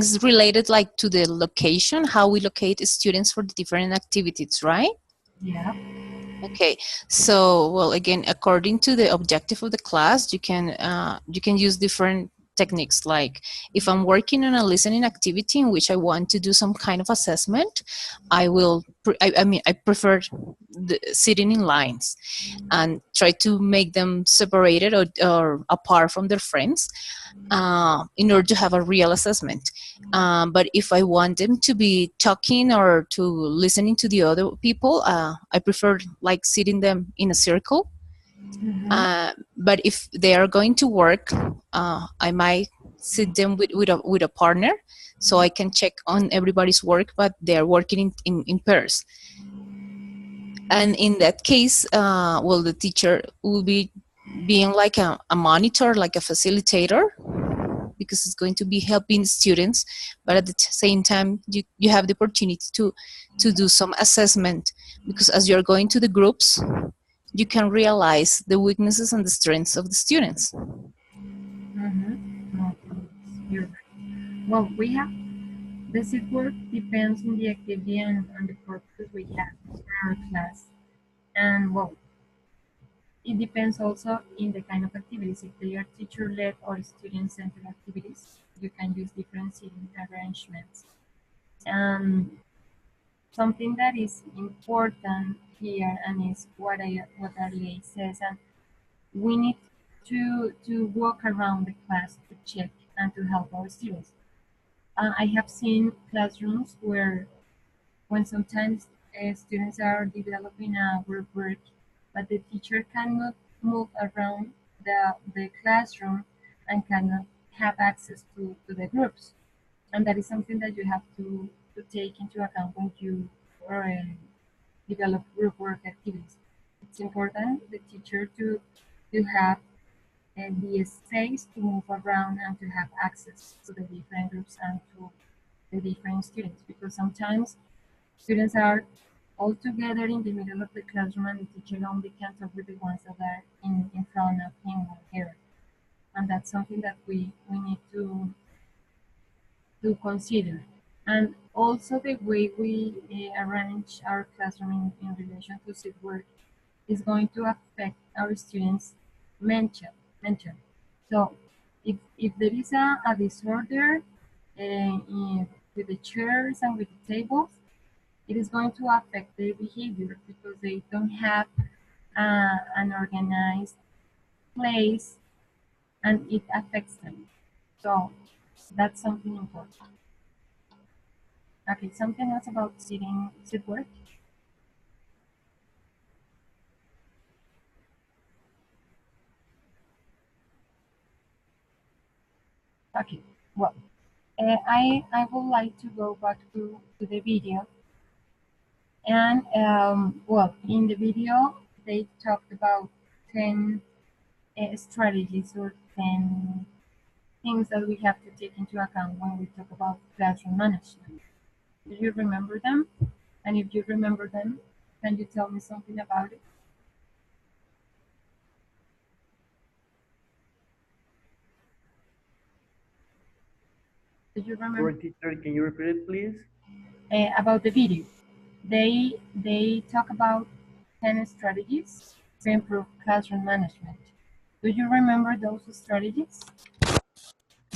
it's related like to the location, how we locate students for the different activities, right? Yeah. Okay, so well, again, according to the objective of the class, you can use different techniques. Like if I'm working on a listening activity in which I want to do some kind of assessment, I will. I prefer sitting in lines and try to make them separated or apart from their friends in order to have a real assessment. But if I want them to be talking or to listening to the other people, I prefer like sitting them in a circle. But if they are going to work, I might sit them with a partner so I can check on everybody's work, but they are working in pairs. And in that case, well, the teacher will be being like a monitor, like a facilitator, because it's going to be helping students, but at the same time you have the opportunity to do some assessment, because as you're going to the groups, you can realize the weaknesses and the strengths of the students. Mm-hmm. You're right. Well, we have the seat work depends on the activity and the purpose we have for our class. And well, it depends also in the kind of activities. If they are teacher-led or student-centered activities, you can use different seating arrangements. Something that is important here, and is what Arlie says, and we need to walk around the class to check and to help our students. I have seen classrooms where when sometimes students are developing a group work, but the teacher cannot move around the classroom and cannot have access to the groups. And that is something that you have to take into account when you develop group work activities. It's important the teacher to have the space to move around and to have access to the different groups and to the different students, because sometimes students are all together in the middle of the classroom and the teacher only can talk with the ones that are in front of him or her. And that's something that we need to consider. And also the way we arrange our classroom in relation to seat work is going to affect our students' mental. So if there is a disorder with the chairs and with the tables, it is going to affect their behavior because they don't have an organized place, and it affects them. So that's something important. Okay, something else about sit work. Okay, well, I would like to go back to the video. And well, in the video, they talked about 10 strategies or 10 things that we have to take into account when we talk about classroom management. Do you remember them? And if you remember them, can you tell me something about it? Do you remember? Sorry, teacher, can you repeat it, please? About the video. They talk about 10 strategies to improve classroom management. Do you remember those strategies?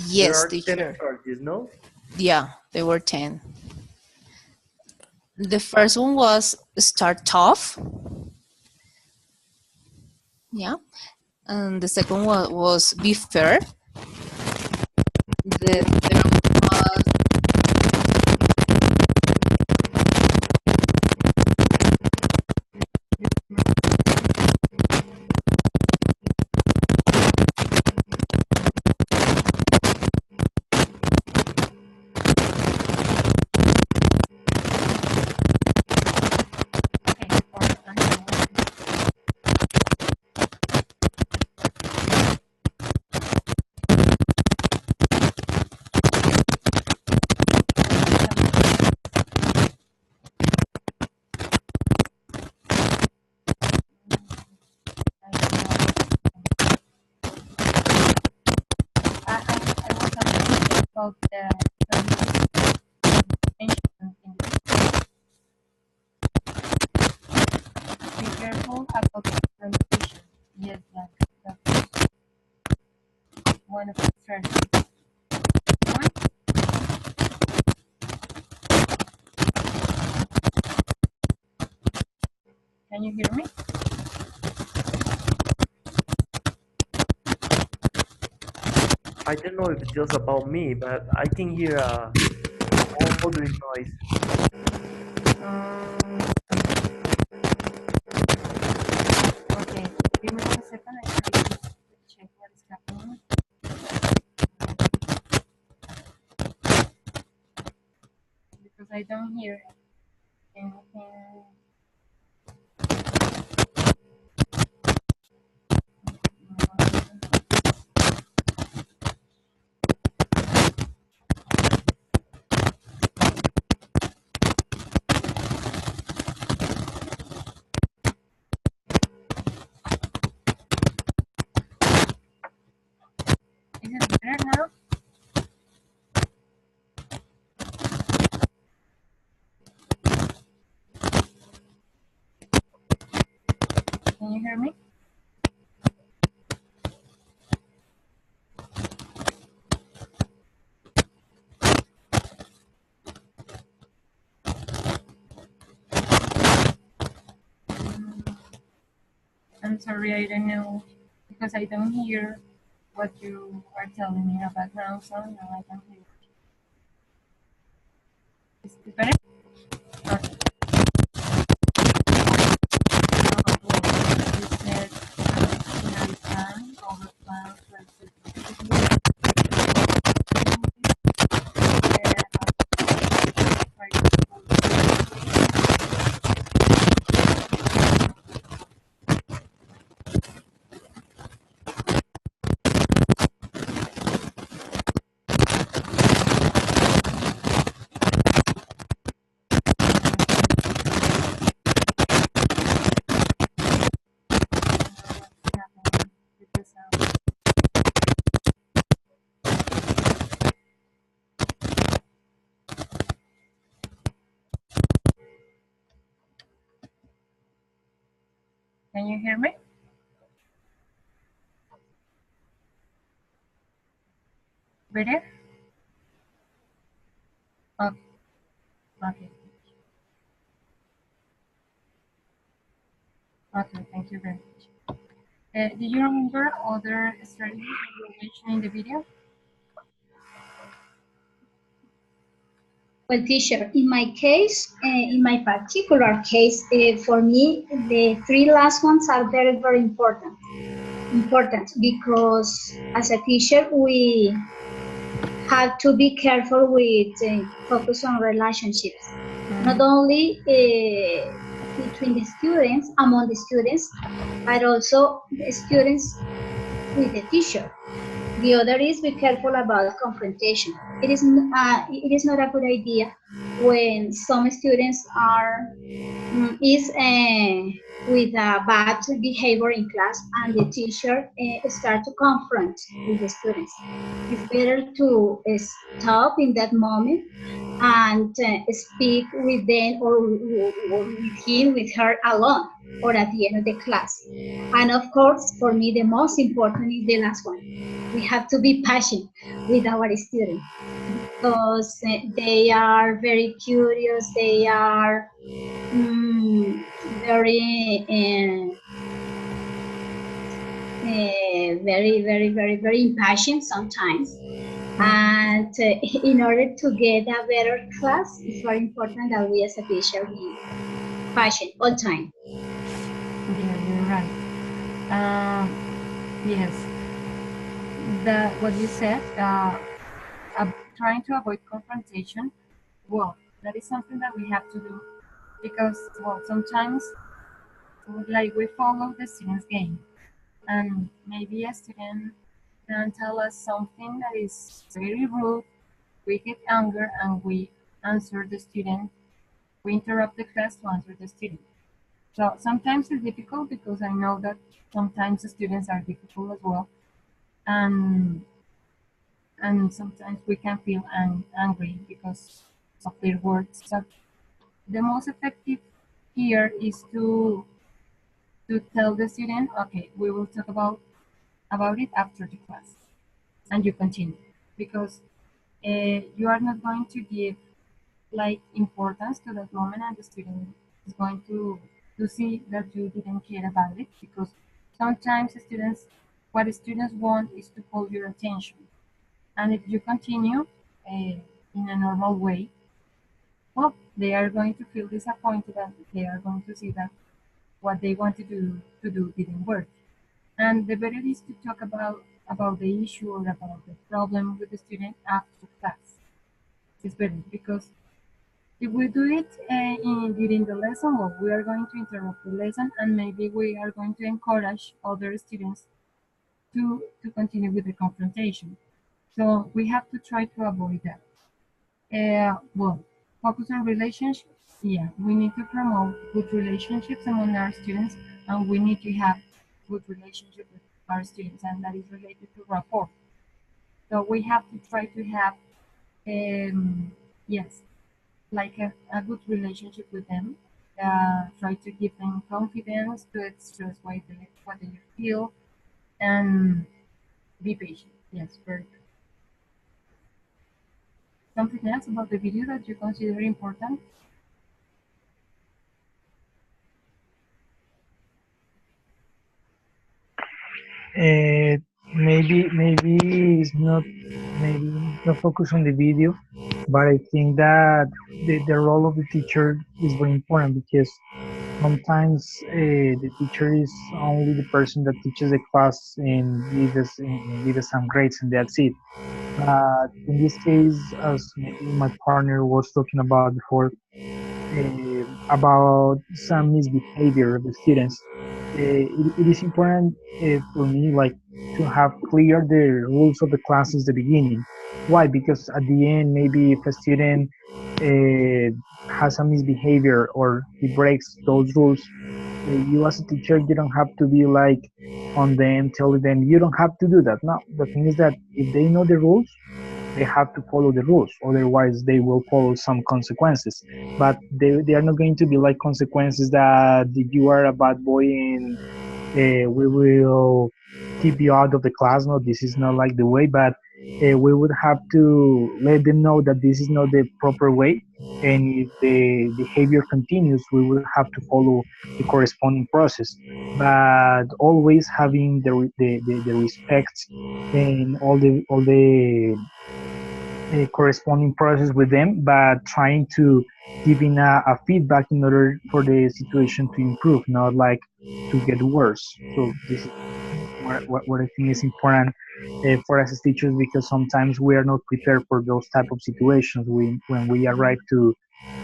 Yes, there are teacher. 10 strategies, no? Yeah, there were 10. The first one was start tough. Yeah. And the second one was be fair. The third one was about the be careful about the transition. Yes, that's one of the strategies. What? Can you hear me? I don't know if it's just about me, but I can hear other noise. Okay, give me 1 second. I try to check what is happening. Because I don't hear anything. Can you hear me? I'm sorry, I don't know, because I don't hear what you are telling me about background sound. Now I can hear. Is it better? Okay. You said scenario plan, over plan, Can you hear me? Better? Okay. Okay. Okay, thank you very much. Do you remember other strategies that you mentioned in the video? Well, teacher, in my case, in my particular case, for me, the three last ones are very, very important. Important because as a teacher, we have to be careful with focus on relationships, not only between the students, among the students, but also the students with the teacher. The other is be careful about confrontation. It is not a good idea when some students are with a bad behavior in class and the teacher start to confront with the students. It's better to stop in that moment and speak with them or with him, with her alone or at the end of the class. And of course, for me, the most important is the last one. We have to be patient with our students because they are very curious, they are very impassioned sometimes. And in order to get a better class, it's very important that we as a teacher be patient all time. Yeah, you're right. Yes, what you said, trying to avoid confrontation, well, that is something that we have to do because, well, sometimes like we follow the student's game and maybe a student can tell us something that is very rude, we get anger and we answer the student, we interrupt the class to answer the student. So sometimes it's difficult because I know that sometimes the students are difficult as well. And sometimes we can feel angry because of their words. So the most effective here is to tell the student, okay, we will talk about it after the class, and you continue because you are not going to give like importance to that moment, and the student is going to see that you didn't care about it because sometimes what students want is to call your attention, and if you continue in a normal way, well, they are going to feel disappointed and they are going to see that what they wanted to do didn't work. And the better is to talk about the issue or about the problem with the student after class. It's better because if we do it during the lesson, well, we are going to interrupt the lesson and maybe we are going to encourage other students to continue with the confrontation. So we have to try to avoid that. Well, focus on relationships. Yeah, we need to promote good relationships among our students, and we need to have good relationship with our students, and that is related to rapport. So we have to try to have, yes, like a good relationship with them. try to give them confidence to express what they feel, and be patient. Yes, very good. Something else about the video that you consider important? Uh, maybe it's not maybe not focus on the video, but I think that the role of the teacher is very important because sometimes the teacher is only the person that teaches the class and give us some grades and that's it. But in this case, as maybe my partner was talking about before, about some misbehavior of the students. It is important for me like to have clear the rules of the class at the beginning. Why? Because at the end, maybe if a student uh, has a misbehavior or he breaks those rules, you as a teacher, you don't have to be like on them, telling them you don't have to do that. No, the thing is that if they know the rules, they have to follow the rules, otherwise they will follow some consequences, but they are not going to be like consequences that you are a bad boy and we will keep you out of the class. No, this is not like the way, but we would have to let them know that this is not the proper way, and if the behavior continues we will have to follow the corresponding process, but always having the respect and all the corresponding process with them, but trying to giving a feedback in order for the situation to improve, not like to get worse. So this is what I think is important for us as teachers, because sometimes we are not prepared for those type of situations when we arrive to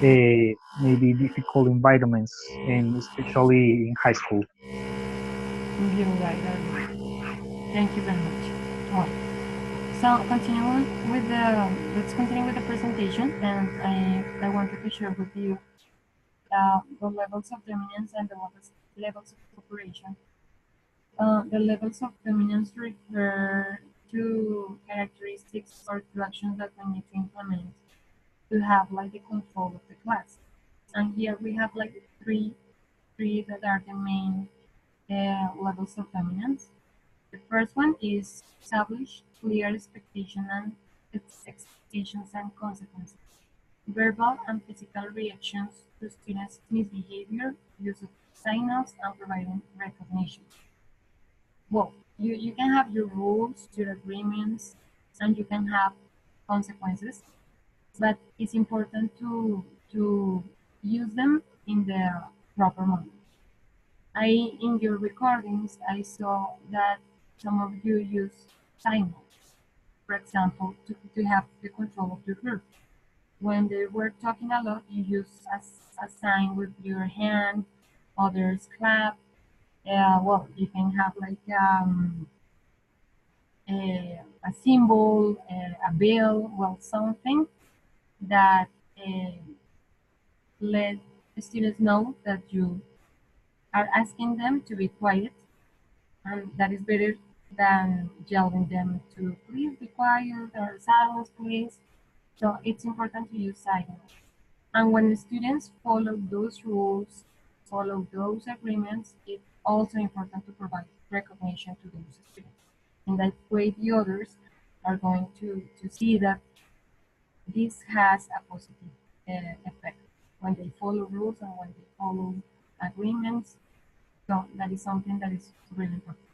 maybe difficult environments, and especially in high school. You're right, Thank you very much. Well, so let's continue with the presentation, and I wanted to share with you the levels of dominance and the levels of cooperation. The levels of dominance refer to characteristics or to actions that we need to implement to have like the control of the class. And here we have like three that are the main levels of dominance. The first one is establish clear expectations and consequences. Verbal and physical reactions to students' misbehavior, use of signals, and providing recognition. Well, you can have your rules, your agreements, and you can have consequences, but it's important to use them in the proper moment. In your recordings, I saw that some of you use signals, for example, to have the control of your group. When they were talking a lot, you use a sign with your hand, others clap. Well, you can have like a symbol, a bell, well, something that uh, let the students know that you are asking them to be quiet, and that is better than yelling them to please be quiet or silence, please. So it's important to use silence. And when the students follow those rules, follow those agreements, it's also important to provide recognition to those students. In that way, the others are going to see that this has a positive effect when they follow rules and when they follow agreements. So that is something that is really important.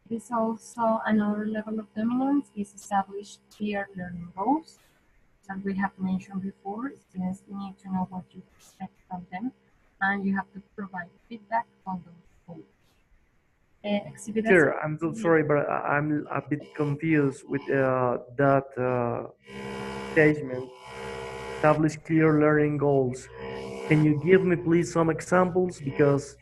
It is also another level of dominance is establish clear learning goals. As we have mentioned before, students need to know what you expect from them, and you have to provide feedback on those goals. Exhibit Sure, I'm so sorry, but I'm a bit confused with that statement. Establish clear learning goals. Can you give me please some examples? Because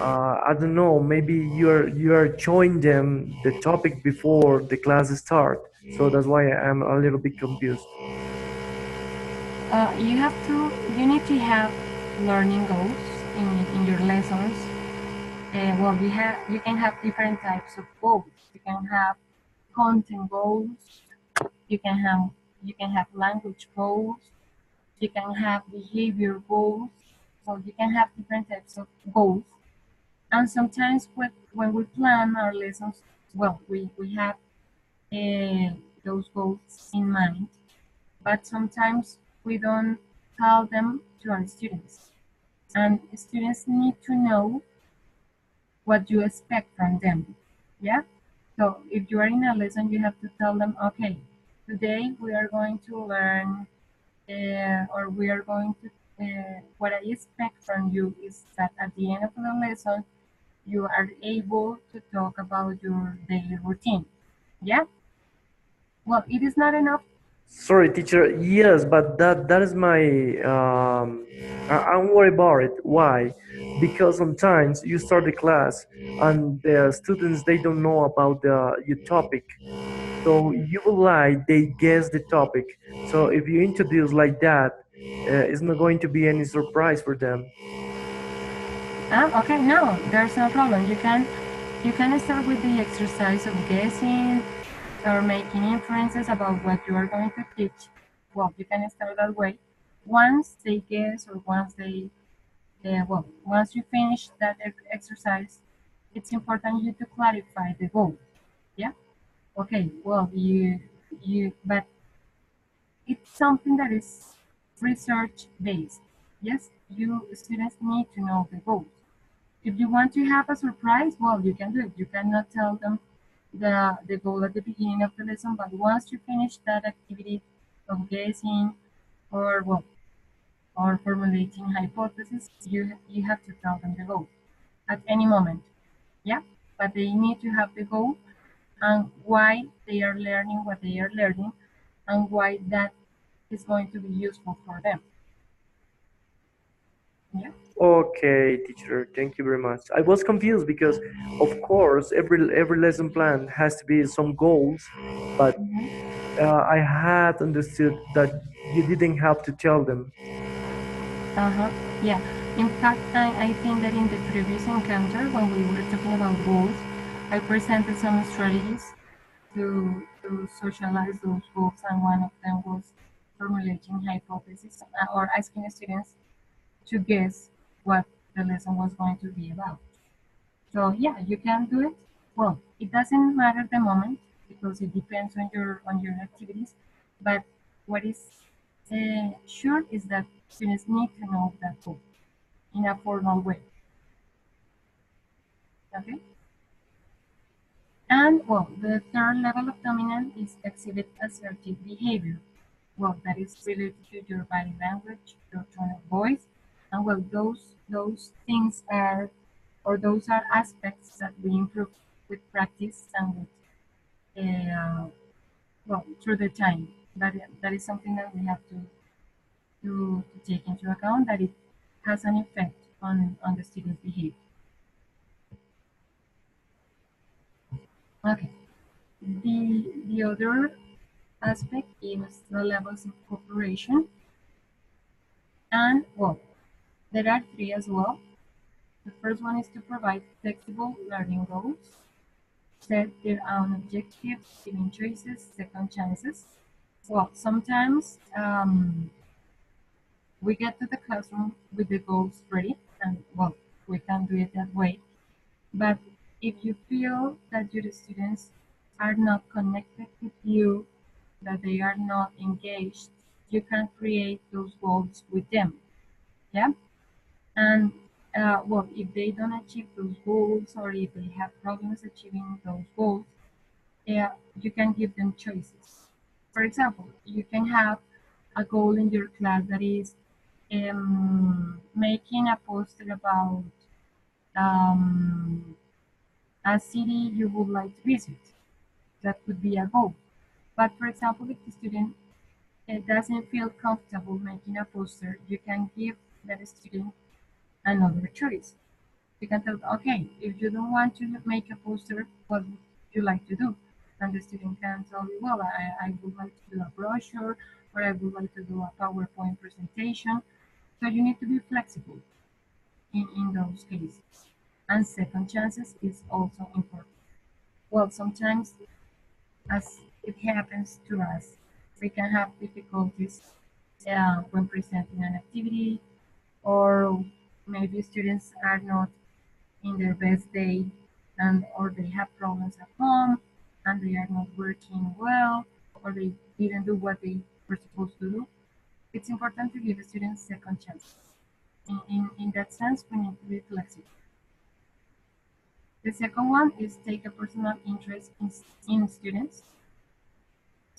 I don't know, maybe you are showing them the topic before the class start, so that's why I'm a little bit confused. you need to have learning goals in your lessons. Well, you can have different types of goals. You can have content goals. You can have language goals. You can have behavior goals. So you can have different types of goals. And sometimes when we plan our lessons, well, we have those goals in mind, but sometimes we don't tell them to our students. And students need to know what you expect from them. Yeah? So if you are in a lesson, you have to tell them, okay, today we are going to learn, or we are going to, what I expect from you is that at the end of the lesson, you are able to talk about your daily routine. Yeah? Well, it is not enough. Sorry, teacher. Yes, but that is my. I'm worried about it. Why? Because sometimes you start the class and the students they don't know about the your topic. So you will like they guess the topic. So if you introduce like that, it's not going to be any surprise for them. Okay, no, there's no problem. You can start with the exercise of guessing or making inferences about what you are going to teach. Well, you can start that way. Once they guess or once once you finish that exercise, it's important you to clarify the goal. Yeah. Okay. Well, but it's something that is research based. Yes, you students need to know the goals. If you want to have a surprise, well, you can do it. You cannot tell them the goal at the beginning of the lesson, but once you finish that activity of guessing or or formulating hypotheses, you have to tell them the goal at any moment. Yeah, but they need to have the goal and why they are learning what they are learning and why that is going to be useful for them. Yeah. Okay, teacher. Thank you very much. I was confused because, of course, every lesson plan has to be some goals, but I had understood that you didn't have to tell them. Uh-huh. Yeah. In fact, I think that in the previous encounter, when we were talking about goals, I presented some strategies to socialize those goals, and one of them was formulating hypotheses or asking students to guess what the lesson was going to be about. So yeah, you can do it. Well, it doesn't matter the moment because it depends on your activities. But what is sure is that students need to know that goal in a formal way. Okay. And well, the third level of dominance is exhibit assertive behavior. Well, that is related to your body language, your tone of voice, and well, those things are, or those are aspects that we improve with practice and with through the time. That is something that we have to take into account, that it has an effect on the student's behavior. Okay. The other aspect is the levels of cooperation, and well, there are three as well. The first one is to provide flexible learning goals, set their own objectives, giving choices, second chances. Well, sometimes we get to the classroom with the goals ready, and well, we can do it that way. But if you feel that your students are not connected with you, that they are not engaged, you can create those goals with them. Yeah. And well, if they don't achieve those goals or if they have problems achieving those goals, yeah, you can give them choices. For example, you can have a goal in your class that is making a poster about um, a city you would like to visit. That could be a goal. But for example, if the student doesn't feel comfortable making a poster, you can give that student another choice. You can tell, okay, if you don't want to make a poster, what would you like to do? And the student can tell you, well, I would like to do a brochure, or I would like to do a PowerPoint presentation. So you need to be flexible in those cases. And second chances is also important. Well, sometimes, as it happens to us, we can have difficulties when presenting an activity, or maybe students are not in their best day, and or they have problems at home and they are not working well, or they didn't do what they were supposed to do. It's important to give students second chance. In that sense, we need to be flexible. The second one is take a personal interest in students.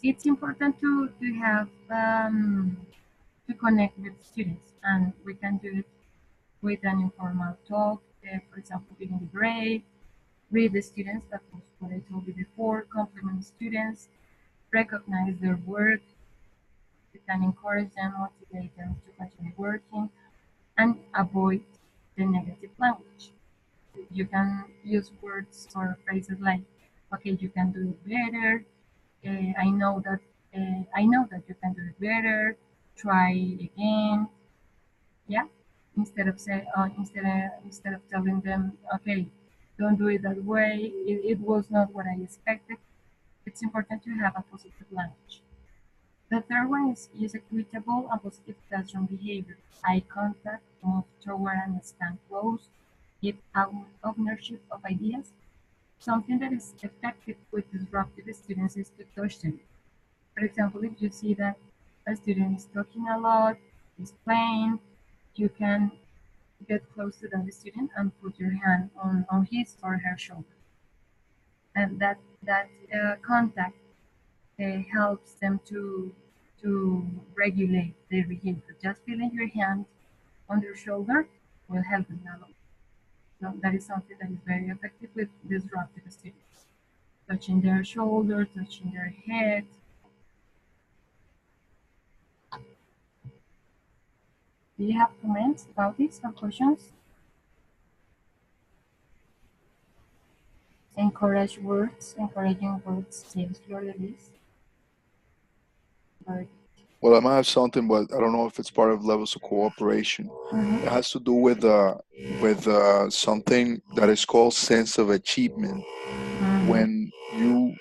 It's important to have to connect with students, and we can do it with an informal talk, for example, during the break, read the students, that was what I told you before, compliment students, recognize their work, you can encourage them, motivate them to continue working, and avoid the negative language. You can use words or phrases like, okay, you can do it better, I know that I know that you can do it better, try again, yeah, instead of telling them, okay, don't do it that way, it was not what I expected. It's important to have a positive language. The third one is use equitable and positive classroom behavior. Eye contact, move toward and stand close, give ownership of ideas. Something that is effective with disruptive students is to touch them. For example, if you see that a student is talking a lot, is playing, you can get close to that student and put your hand on his or her shoulder. And that contact helps them to regulate their behavior. Just feeling your hand on their shoulder will help them a lot. So that is something that is very effective with disruptive students. Touching their shoulder, touching their head. Do you have comments about this or questions? Encouraging words, yes, Flor Elise. Very Well, I might have something, but I don't know if it's part of levels of cooperation. good. It has to do with something that is called sense of achievement. When you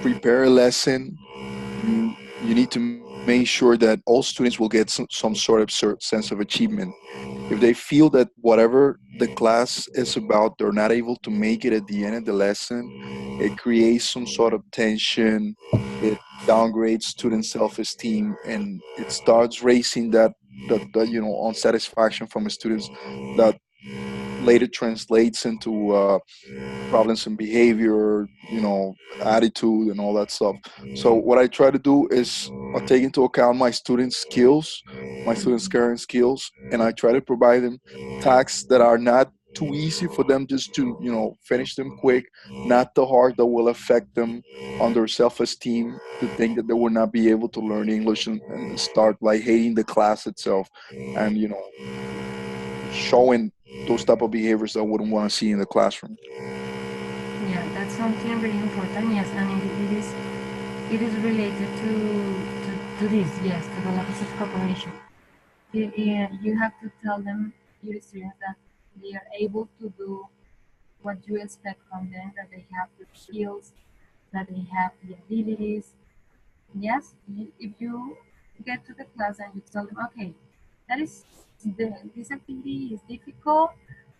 prepare a lesson, you need to make sure that all students will get some sort of sense of achievement. If they feel that whatever the class is about, they're not able to make it at the end of the lesson, it creates some sort of tension. It downgrades student self-esteem, and it starts raising that unsatisfaction from the students that later translates into problems in behavior, attitude, and all that stuff. So what I try to do is I take into account my students' skills, my students' current skills, and I try to provide them tasks that are not too easy for them just to, finish them quick, not the hard that will affect them on their self-esteem, to think that they will not be able to learn English and start like hating the class itself, and showing those type of behaviors that I wouldn't want to see in the classroom. Yeah, that's something very important. Yes, and it is related to this. Yes, to the levels of cooperation. You have to tell them, your students, that they are able to do what you expect from them. That they have the skills, that they have the abilities. Yes, if you get to the class and you tell them, okay, that is this activity is difficult,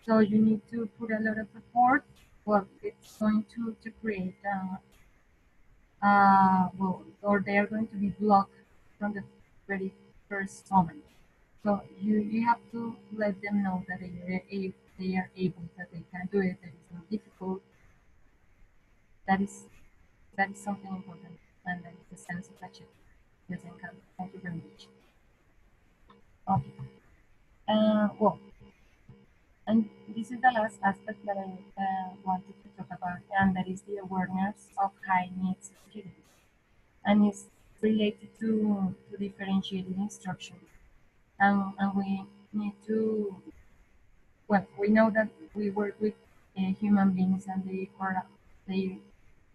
so you need to put a lot of effort. Well, it's going to create well, or they are going to be blocked from the very first moment. So you have to let them know that they are able, that they can do it, that it's not difficult. That is that is something important, and that is the sense of achievement. Yes, and thank you very much. Okay. Well, and this is the last aspect that I wanted to talk about, and that is the awareness of high needs students, and it's related to differentiated instruction. And we need to, well, we know that we work with human beings, and they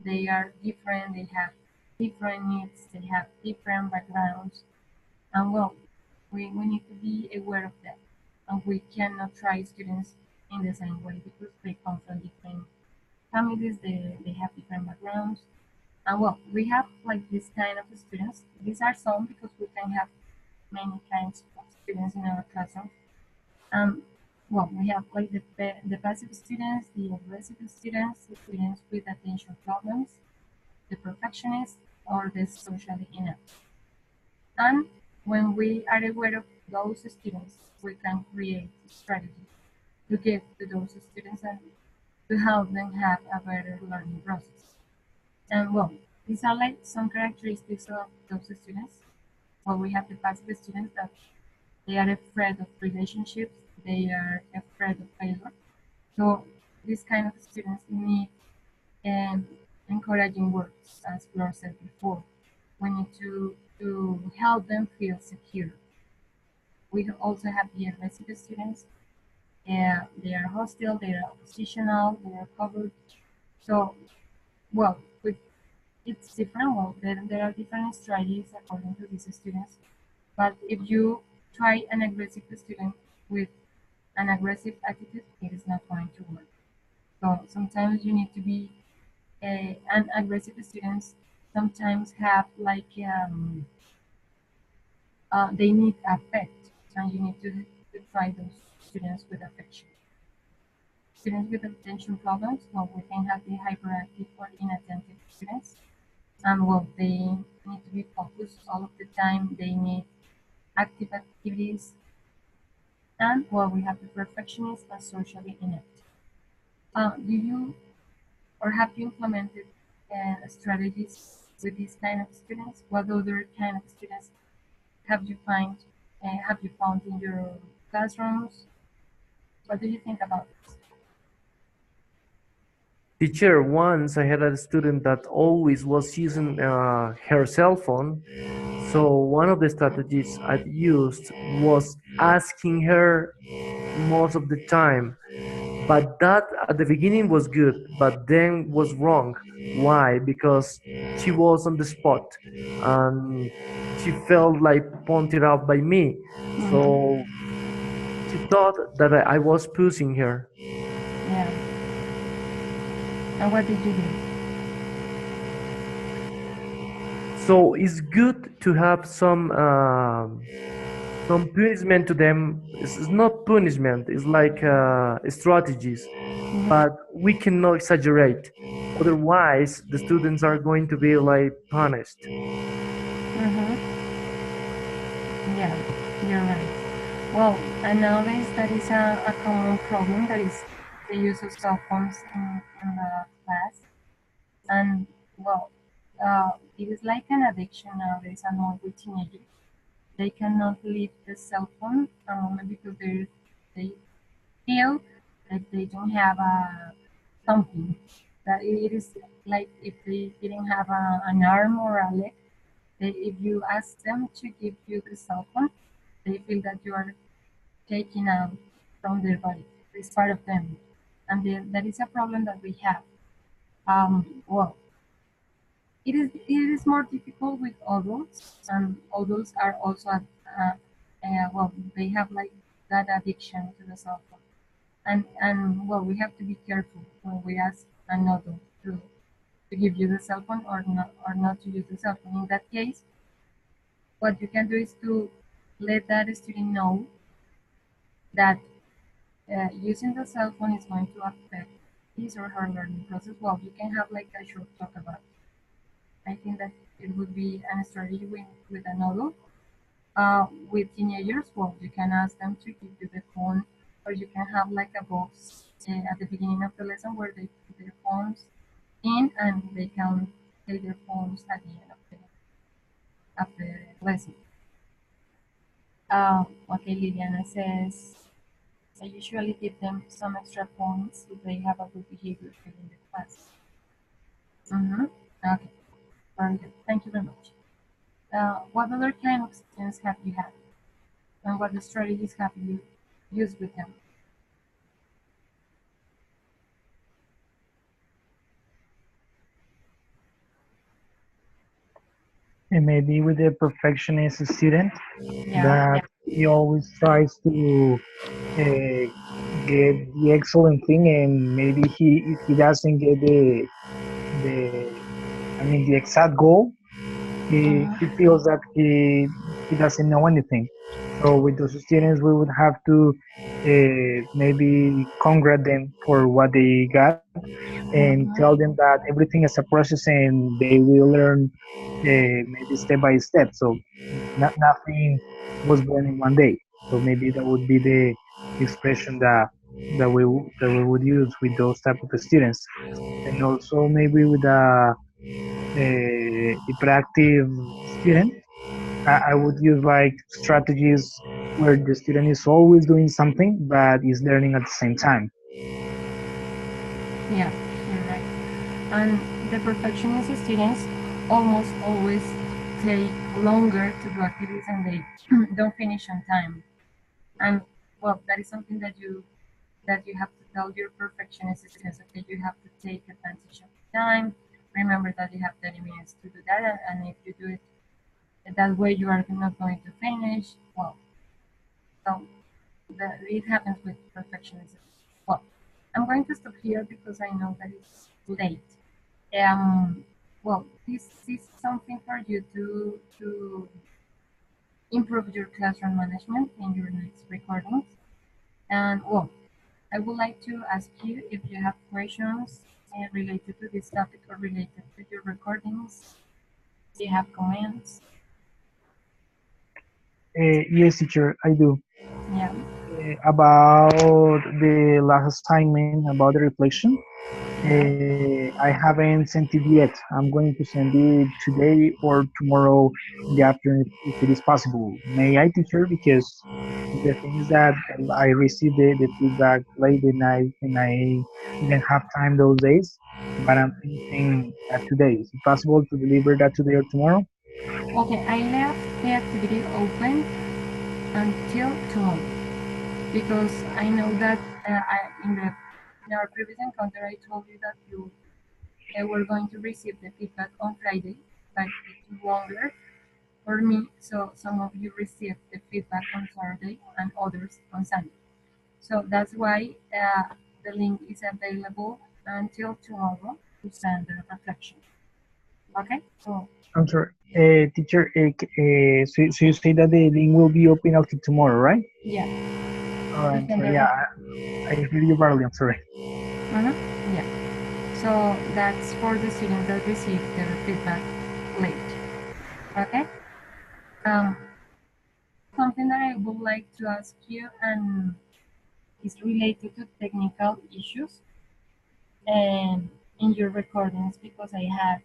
they are different. They have different needs. They have different backgrounds, and well, we need to be aware of that. And we cannot try students in the same way because they come from different families. They have different backgrounds. And well, we have like this kind of students. These are some because we can have many kinds of students in our classroom. Well, we have like the passive students, the aggressive students, the students with attention problems, the perfectionists, or the socially inept. And when we are aware of those students, we can create strategies to give to those students and to help them have a better learning process. And well, these are like some characteristics of those students. Well, we have the passive students that they are afraid of relationships, they are afraid of failure. So these kind of students need encouraging words, as Flor said before. We need to help them feel secure. We also have the aggressive students. They are hostile, they are oppositional, they are covered. So, well, it's different. Well, there are different strategies according to these students. But if you try an aggressive student with an aggressive attitude, it is not going to work. So sometimes you need to be an aggressive students sometimes have like they need affect, and you need to try those students with affection. Students with attention problems, well, we can have the hyperactive or inattentive students, and well, they need to be focused all of the time. They need active activities, and well, we have the perfectionists and socially inept. Do you or have you implemented strategies with these kind of students? What other kind of students have you found in your classrooms? What do you think about this? Teacher, once I had a student that always was using her cell phone. So one of the strategies I used was asking her most of the time. But that at the beginning was good, but then was wrong. Why? Because she was on the spot and she felt like pointed out by me. So she thought that I was pushing her. Yeah. And what did you do? So it's good to have some punishment to them. It's not punishment. It's like strategies, but we cannot exaggerate. Otherwise, the students are going to be like punished. Yeah, you're right. Well, and nowadays that is a common problem. That is the use of cell phones in the class, and well, it is like an addiction nowadays. And more with teenagers, they cannot leave the cell phone a moment because they feel that they don't have something. That it is like if they didn't have an arm or a leg, if you ask them to give you the cell phone, they feel that you are taking out from their body. It's part of them, and that is a problem that we have. Well, it is more difficult with adults, and adults are also well, they have like that addiction to the cell phone, and well, we have to be careful when we ask an adult to give you the cell phone or not to use the cell phone. In that case, what you can do is to let that student know that using the cell phone is going to affect his or her learning process. Well, you can have like a short talk about it. I think that it would be a strategy with an adult. With teenagers, well, you can ask them to give you the phone, or you can have like a box at the beginning of the lesson where they put their phones in and they can take their phones at the end of the lesson. Okay, Liliana says, I usually give them some extra points if they have a good behavior during the class. Okay, very good. Thank you very much. What other kind of students have you had? And what strategies have you used with them? And maybe with the perfectionist student that he always tries to get the excellent thing, and maybe if he doesn't get the exact goal, he feels that he doesn't know anything. So with those students, we would have to maybe congratulate them for what they got and tell them that everything is a process and they will learn maybe step by step. So nothing was born in one day. So maybe that would be the expression that we would use with those type of students, and also maybe with a hyperactive student. I would use like strategies where the student is always doing something but is learning at the same time. Yeah, you're right. And the perfectionist students almost always take longer to do activities and they don't finish on time. And well, that is something that you have to tell your perfectionist students. Okay, you have to take advantage of the time. Remember that you have 30 minutes to do that, and if you do it that way, you are not going to finish. Well, so it happens with perfectionism. Well, I'm going to stop here because I know that it's late. Well, this is something for you to improve your classroom management in your next recordings. And well, I would like to ask you if you have questions related to this topic or related to your recordings. Do you have comments? Yes, teacher, I do. Yeah. About the last assignment about the reflection, I haven't sent it yet. I'm going to send it today or tomorrow in the afternoon if it is possible. May I, teacher? Because the thing is that I received the feedback late at night and I didn't have time those days. But I'm thinking that today. Is it possible to deliver that today or tomorrow? Okay, I left the activity open until tomorrow because I know that in our previous encounter I told you that you were going to receive the feedback on Friday, but it took longer for me. So some of you received the feedback on Saturday and others on Sunday. So that's why the link is available until tomorrow to send the reflection. Okay, so I'm sorry. Teacher, so you say that the link will be open until tomorrow, right? yeah, All right, to I'm send the sorry. Yeah, I hear you badly. I'm sorry. yeah. So that's for the students that received their feedback late. Okay. Um, Something that I would like to ask you and is related to technical issues in your recordings because I had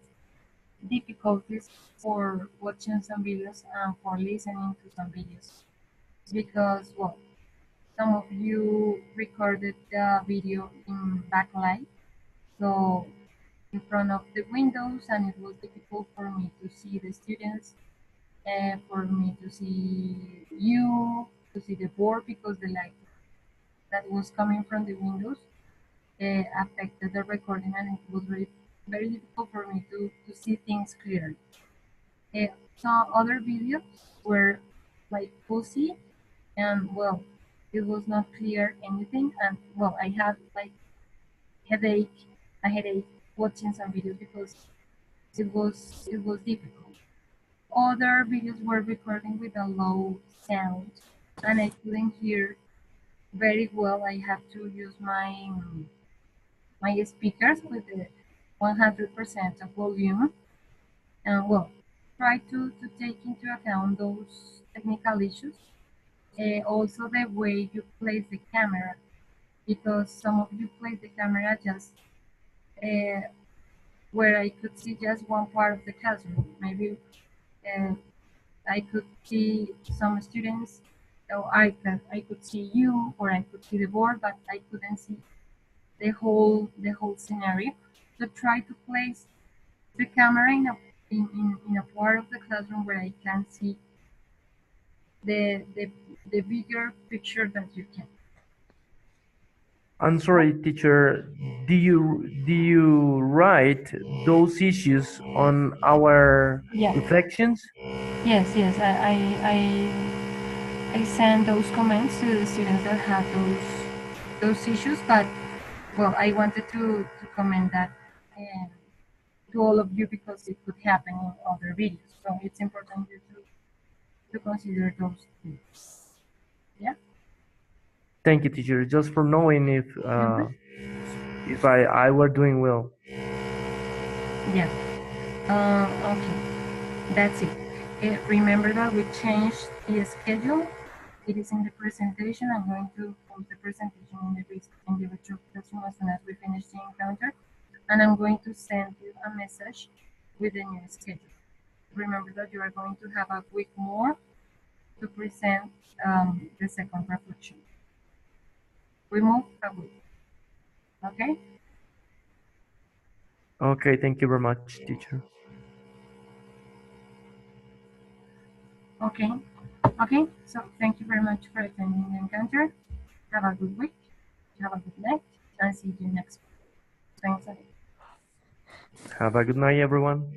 difficulties for watching some videos and for listening to some videos because well some of you recorded the video in backlight so in front of the windows and it was difficult for me to see the students for me to see you to see the board because the light that was coming from the windows affected the recording and it was very difficult for me to see things clearly. Uh, some other videos were like fuzzy and well, it was not clear anything and well, I had like headache, a headache watching some videos because it was difficult. Other videos were recording with a low sound and I couldn't hear very well. I had to use my speakers with the 100% of volume and well try to take into account those technical issues. Also the way you place the camera because some of you place the camera just uh, where I could see just one part of the classroom. Maybe uh, I could see some students or I could see you or I could see the board but I couldn't see the whole scenario. So try to place the camera in a part of the classroom where I can see the the, the bigger picture that you can. I'm sorry, teacher. Do you write those issues on our Yeah. reflections? Yes. I send those comments to the students that have those issues, but well, I wanted to comment that to all of you because it could happen in other videos. So it's important you to consider those things. Yeah. Thank you, teacher. Just for knowing if I were doing well. Yeah. Okay. That's it. Remember that we changed the schedule. It is in the presentation. I'm going to post the presentation in the virtual classroom as soon as we finish the encounter. And I'm going to send you a message with the new schedule. Remember that you are going to have a week more to present the second reflection. We move a week. Okay? Okay, thank you very much, teacher. Okay. Okay, so thank you very much for attending the encounter. Have a good week. Have a good night. And see you next week. Thanks again. Have a good night, everyone.